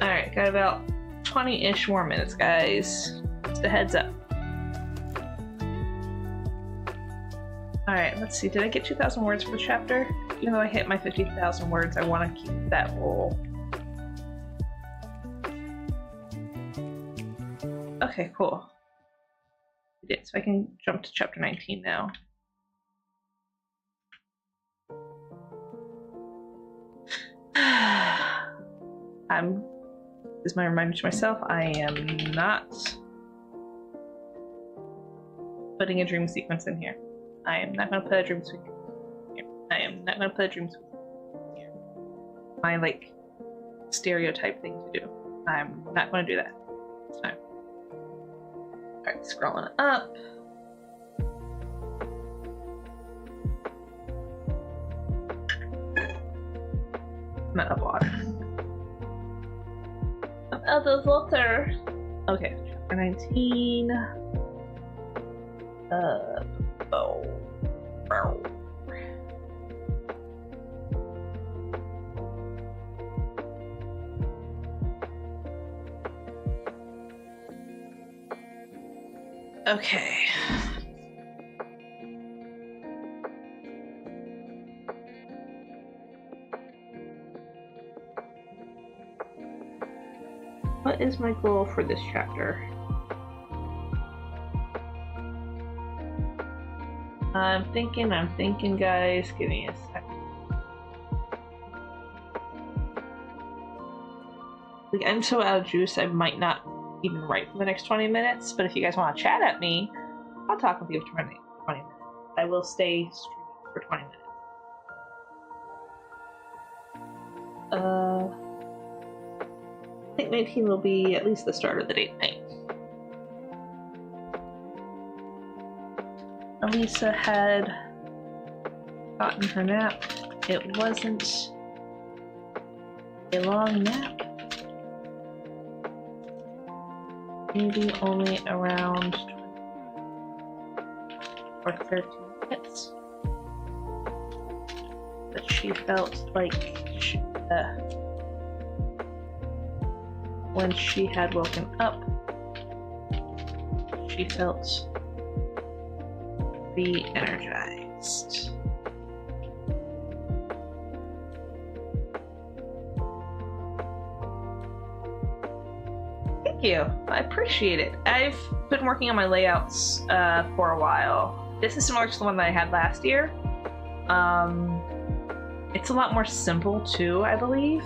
[SPEAKER 1] Alright, got about 20-ish more minutes, guys. Just a heads up. Alright, let's see. Did I get 2,000 words for the chapter? Even though I hit my 50,000 words, I want to keep that roll. Okay, cool. I did, so I can jump to chapter 19 now. This is my reminder to myself, I am not putting a dream sequence in here. I am not going to put a dream sequence here. I am not going to put a dream sequence here. My, like, stereotype thing to do. I'm not going to do that this time. Alright, scrolling up. I'm out of water. I'm out of water. Okay, chapter 19. Okay. What is my goal for this chapter? I'm thinking, guys. Give me a second. Like, I'm so out of juice, I might not even write for the next 20 minutes, but if you guys want to chat at me, I'll talk with you for 20 minutes. I will stay streaming for 20 minutes. I think 19 will be at least the start of the date night. Elisa had gotten her nap. It wasn't a long nap. Maybe only around for 13 minutes. But she felt like when she had woken up, she felt re-energized. Thank you. I appreciate it. I've been working on my layouts for a while. This is similar to the one that I had last year. It's a lot more simple too, I believe.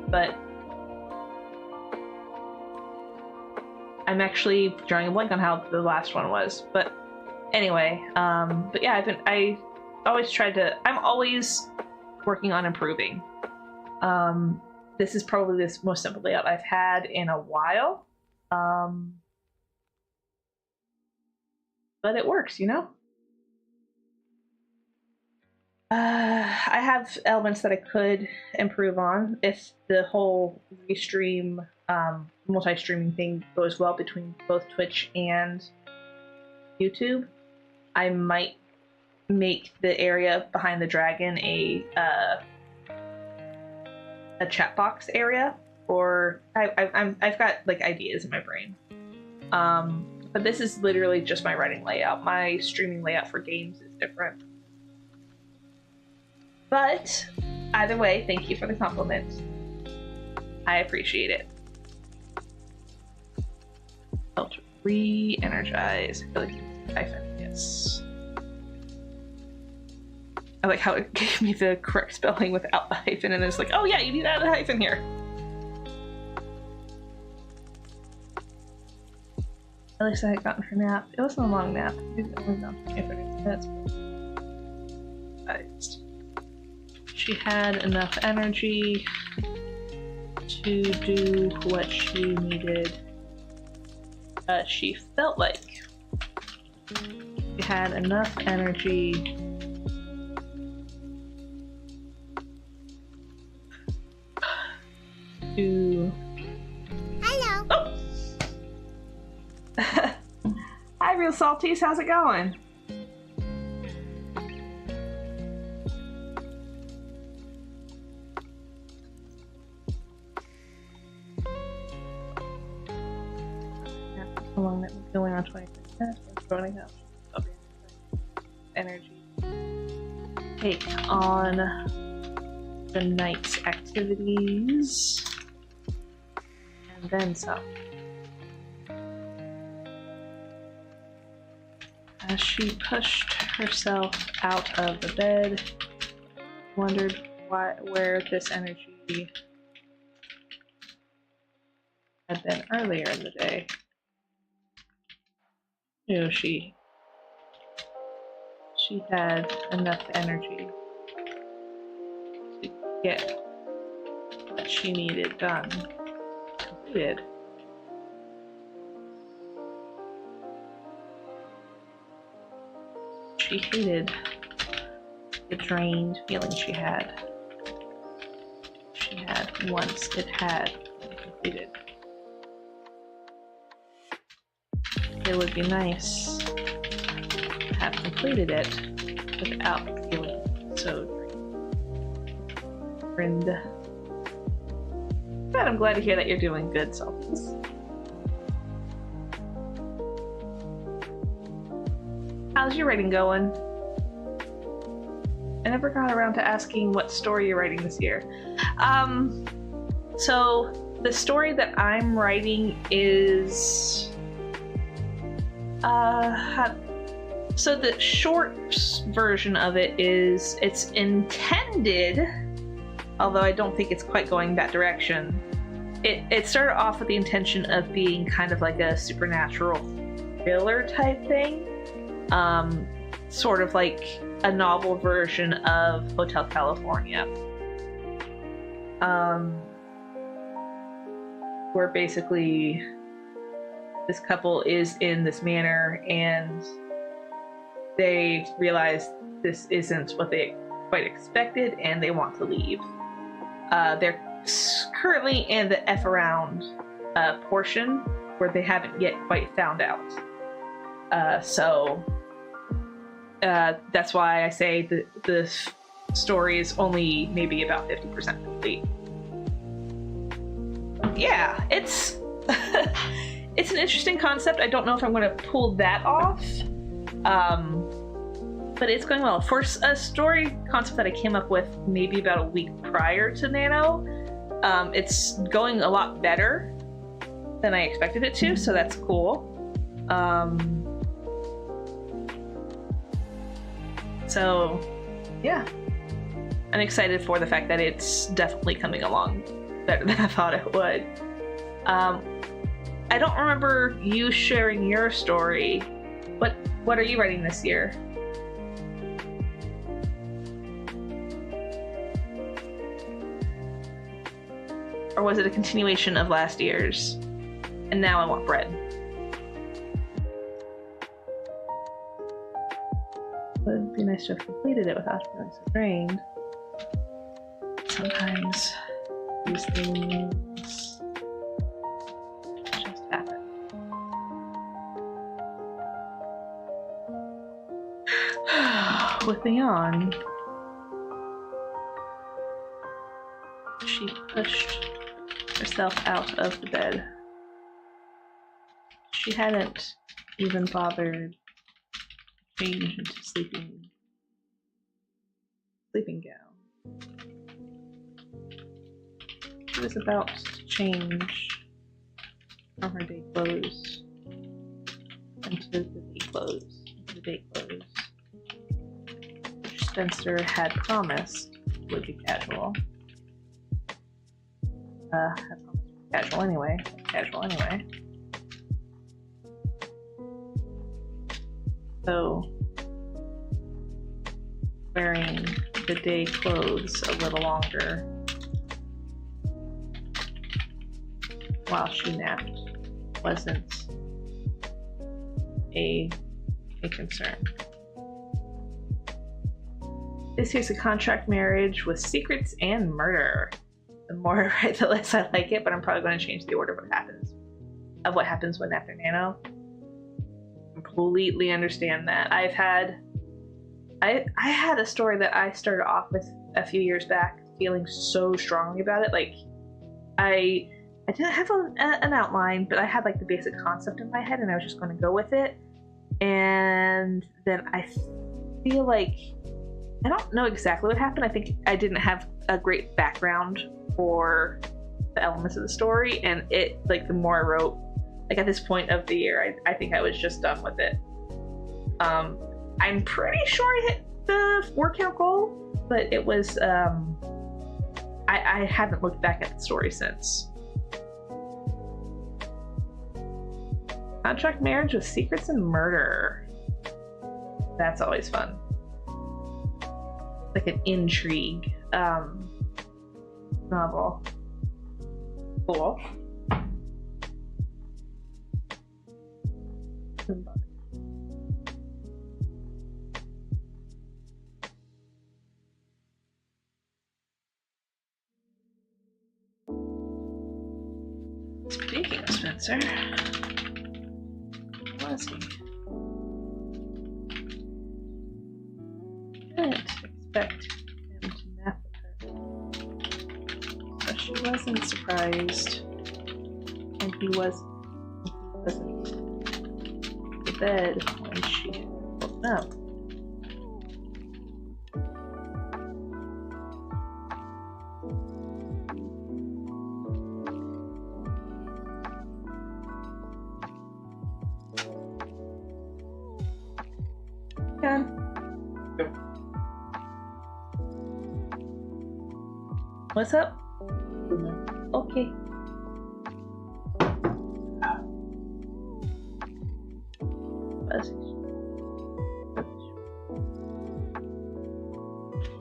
[SPEAKER 1] But I'm actually drawing a blank on how the last one was. But anyway, but yeah, I'm always working on improving. This is probably the most simple layout I've had in a while. But it works, you know? I have elements that I could improve on if the whole restream, multi-streaming thing goes well between both Twitch and YouTube. I might make the area behind the dragon a chat box area, or I've got like ideas in my brain. But this is literally just my writing layout. My streaming layout for games is different. But either way, thank you for the compliment. I appreciate it. Felt re-energize. I feel like hyphen, yes. I like how it gave me the correct spelling without the hyphen, and it's like, oh yeah, you need to add a hyphen here. At least I had gotten her nap. It wasn't a long nap. It was only 30 minutes. She had enough energy to do what she needed. She felt like she had enough energy to...
[SPEAKER 2] Hello.
[SPEAKER 1] Oh! Hi, Real Salties. How's it going? How long that was going on? 20 minutes. We're running out of energy. Take on the night's activities and then some. As she pushed herself out of the bed, wondered where this energy had been earlier in the day. You know, she had enough energy to get what she needed done, completed. She hated the drained feeling she had once it had been completed. It would be nice to have completed it without feeling so drained. But I'm glad to hear that you're doing good, Salties. How's your writing going? I never got around to asking what story you're writing this year. So the story that I'm writing is so the short version of it is, it's intended, although I don't think it's quite going that direction. It started off with the intention of being kind of like a supernatural thriller type thing. Sort of like a novel version of Hotel California. Where basically this couple is in this manor and they realize this isn't what they quite expected and they want to leave. They're currently in the aroun portion where they haven't yet quite found out. So that's why I say the story is only maybe about 50% complete. Yeah, it's it's an interesting concept. I don't know if I'm going to pull that off, but it's going well. For a story concept that I came up with maybe about a week prior to Nano, it's going a lot better than I expected it to, so that's cool. So, yeah. I'm excited for the fact that it's definitely coming along better than I thought it would. I don't remember you sharing your story. What are you writing this year? Or was it a continuation of last year's? And now I want bread. It would be nice to have completed it without feeling so drained. Sometimes these things just happen. With me on, she pushed herself out of the bed. She hadn't even bothered to change into sleeping gown. She was about to change from her day clothes into the day clothes. Which Spencer had promised would be casual. Had promised casual anyway. So, wearing the day clothes a little longer while she napped wasn't a concern. This year's a contract marriage with secrets and murder. The more I write, the less I like it, but I'm probably going to change the order of what happens when after Nano. Completely understand that. I had a story that I started off with a few years back, feeling so strongly about it. Like, I didn't have an outline, but I had like the basic concept in my head, and I was just going to go with it. And then I feel like I don't know exactly what happened. I think I didn't have a great background for the elements of the story, and it, like, the more I wrote, like, at this point of the year, I think I was just done with it. I'm pretty sure I hit the word count goal, but it was I haven't looked back at the story since. Contract marriage with secrets and murder. That's always fun. Like an intrigue novel. Cool. Speaking of Spencer, where was he? I didn't expect him to nap with her, so she wasn't surprised, and he wasn't in bed when she woke up. What's up? Okay.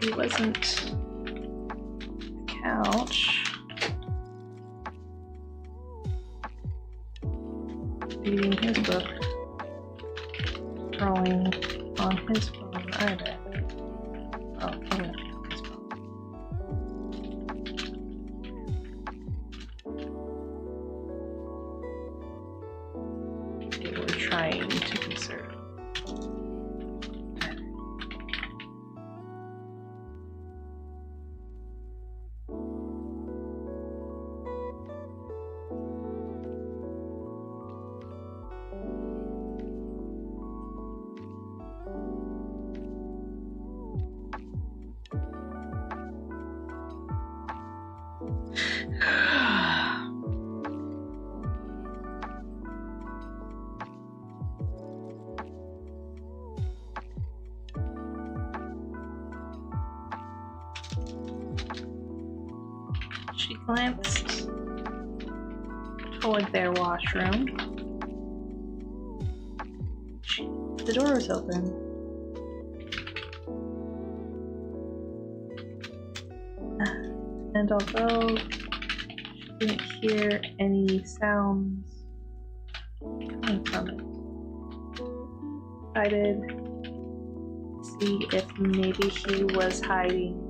[SPEAKER 1] He wasn't on the couch reading his book, drawing on his phone either. Oh, okay. trying to conserve. She glanced toward their washroom. The door was open. And although she didn't hear any sounds coming from it, decided to see if maybe he was hiding.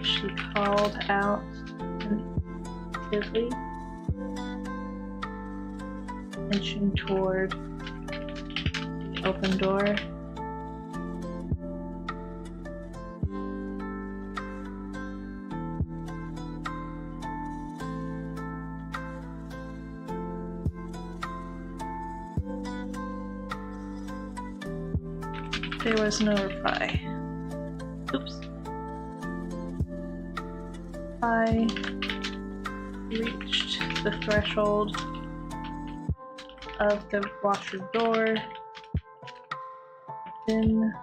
[SPEAKER 1] She called out tentatively, inching toward the open door. There was no reply. Oops. I reached the threshold of the washroom door. Then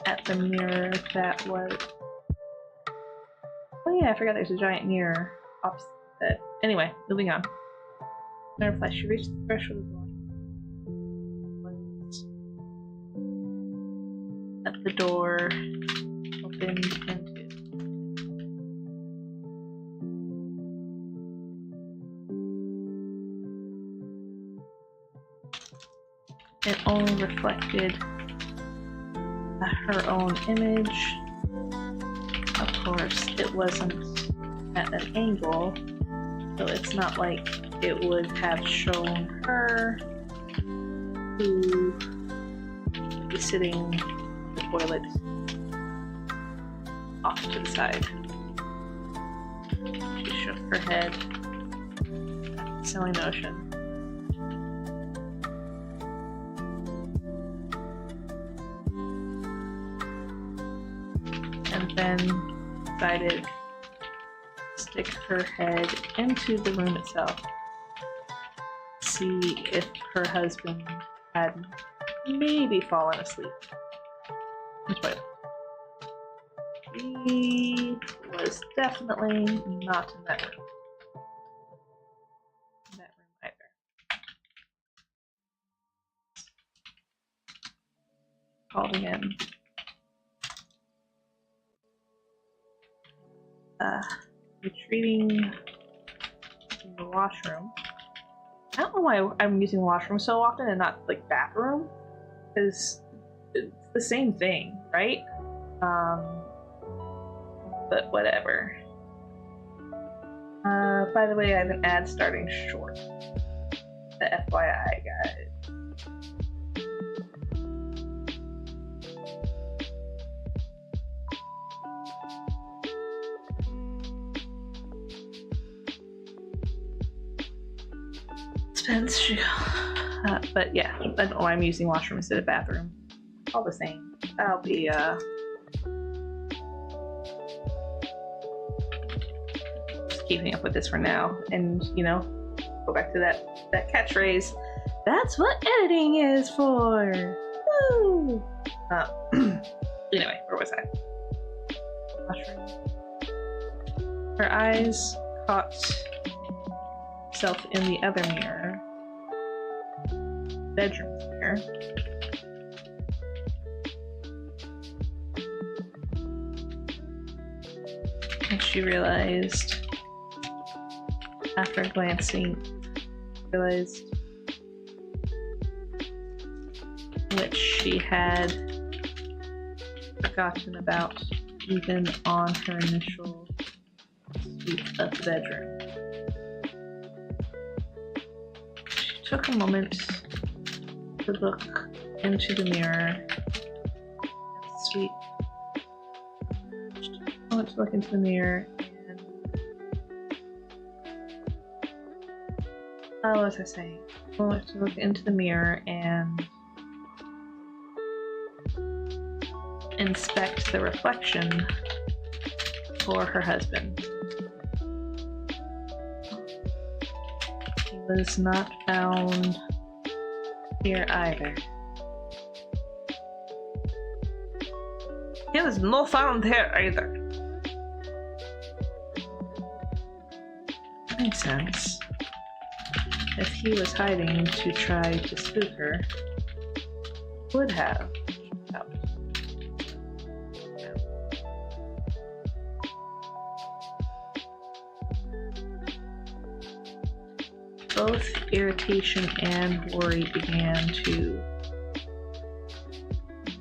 [SPEAKER 1] at the mirror that was... Oh yeah, I forgot there's a giant mirror opposite the bed. Anyway, moving on. No reply. She reached the threshold of the washroom. At the door opened into. It only reflected her own image. Of course, it wasn't at an angle, so it's not like it would have shown her who would be sitting on the toilet off to the side. She shook her head. Silly notion. And then decided to stick her head into the room itself. See if her husband had maybe fallen asleep. But he was definitely not in that room. Either. Called again. Retreating in the washroom. I don't know why I'm using washroom so often and not like bathroom, because it's the same thing, right? But whatever. By the way, I have an ad starting short. The FYI, guys. But yeah, I don't know why I'm using washroom instead of bathroom. All the same. I'll be just keeping up with this for now, and you know, go back to that catchphrase. That's what editing is for. Woo! Anyway, where was I? Washroom. Her eyes caught herself in the other mirror. Bedroom mirror. And she realized, after glancing, which she had forgotten about even on her initial sweep of the bedroom. She took a moment to look into the mirror and sweep. She took a moment to look into the mirror and what was I saying? A moment to look into the mirror and inspect the reflection for her husband. He was not found here either. He was not found here either. Makes sense. If he was hiding to try to spook her, would have helped. Both irritation and worry began to...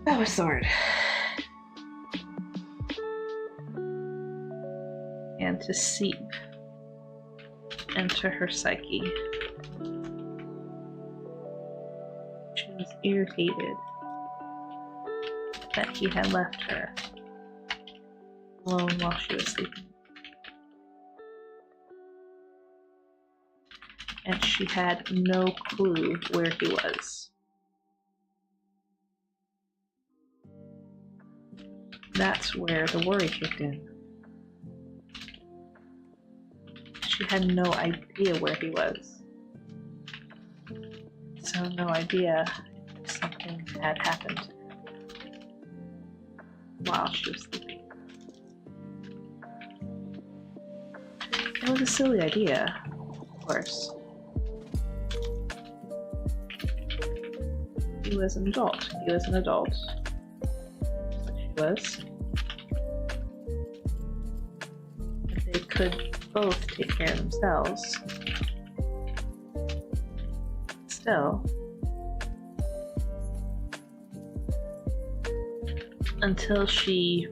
[SPEAKER 1] That was the word. And to seep into her psyche. She was irritated that he had left her alone while she was sleeping. And she had no clue where he was. That's where the worry kicked in. She had no idea where he was. So no idea if something had happened to him while she was sleeping. It was a silly idea, of course. He was an adult. He was an adult. Like she was. And they could both take care of themselves. Still, until she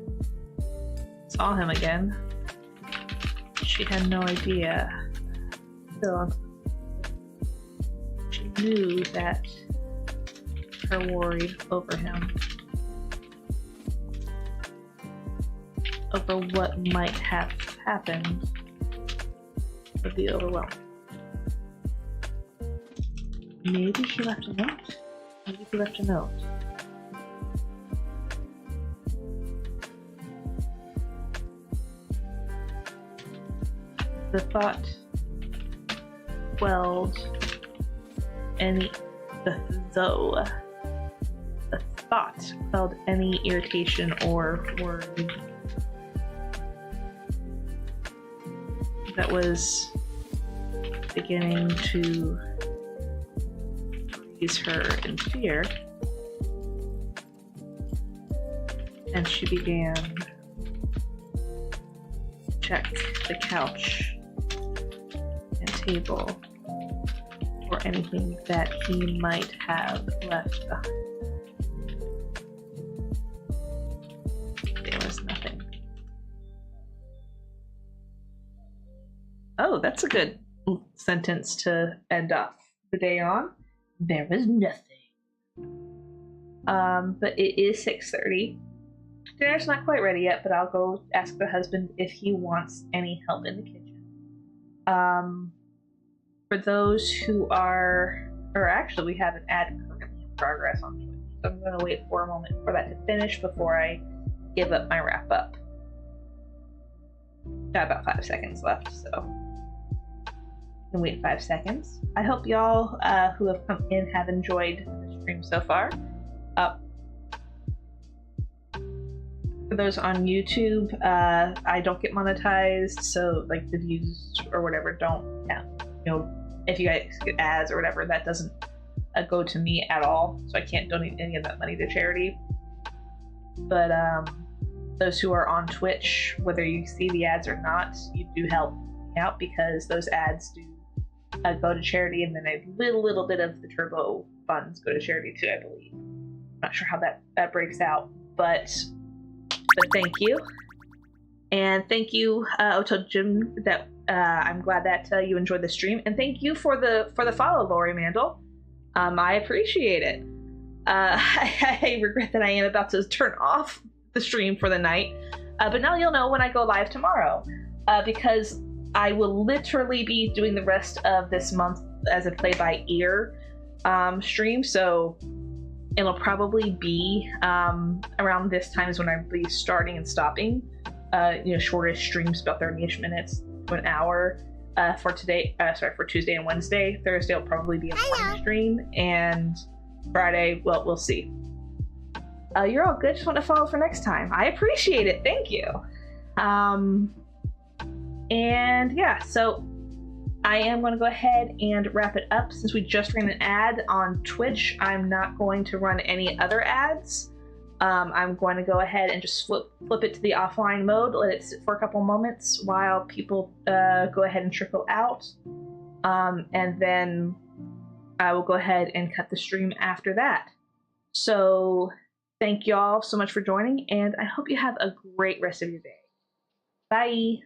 [SPEAKER 1] saw him again, she had no idea. Still, she knew that her worry over him, over what might have happened, would be overwhelming. Maybe he left a note? Maybe he left a note. The thought quelled any... The thought quelled any irritation or worry that was beginning to freeze her in fear, and she began to check the couch and table for anything that he might have left behind. There was nothing. Oh, that's a good sentence to end off the day on. There was nothing. But it is 6:30. Dinner's not quite ready yet, but I'll go ask the husband if he wants any help in the kitchen. For those who are, or actually we have an ad currently in progress on Twitch, so I'm going to wait for a moment for that to finish before I give up my wrap up. Got about 5 seconds left, so can wait 5 seconds. I hope y'all who have come in have enjoyed the stream so far. For those on YouTube, I don't get monetized, so like the views or whatever don't count. You know, if you guys get ads or whatever, that doesn't go to me at all, so I can't donate any of that money to charity. But those who are on Twitch, whether you see the ads or not, you do help me out because those ads do go to charity, and then a little bit of the turbo funds go to charity too, I believe. Not sure how that breaks out, but thank you. And thank you, Oto Jim, that I'm glad that you enjoyed the stream, and thank you for the follow, Lori Mandel. I appreciate it. I regret that I am about to turn off the stream for the night, but now you'll know when I go live tomorrow, because I will literally be doing the rest of this month as a play-by-ear stream, so it'll probably be around this time is when I'll be starting and stopping. Shortest streams, about 30-ish minutes to an hour for today. For Tuesday and Wednesday. Thursday will probably be a morning stream, and Friday, well, we'll see. You're all good. Just want to follow for next time. I appreciate it. Thank you. And yeah, so I am going to go ahead and wrap it up. Since we just ran an ad on Twitch, I'm not going to run any other ads. I'm going to go ahead and just flip it to the offline mode, let it sit for a couple moments while people go ahead and trickle out. And then I will go ahead and cut the stream after that. So thank y'all so much for joining, and I hope you have a great rest of your day. Bye.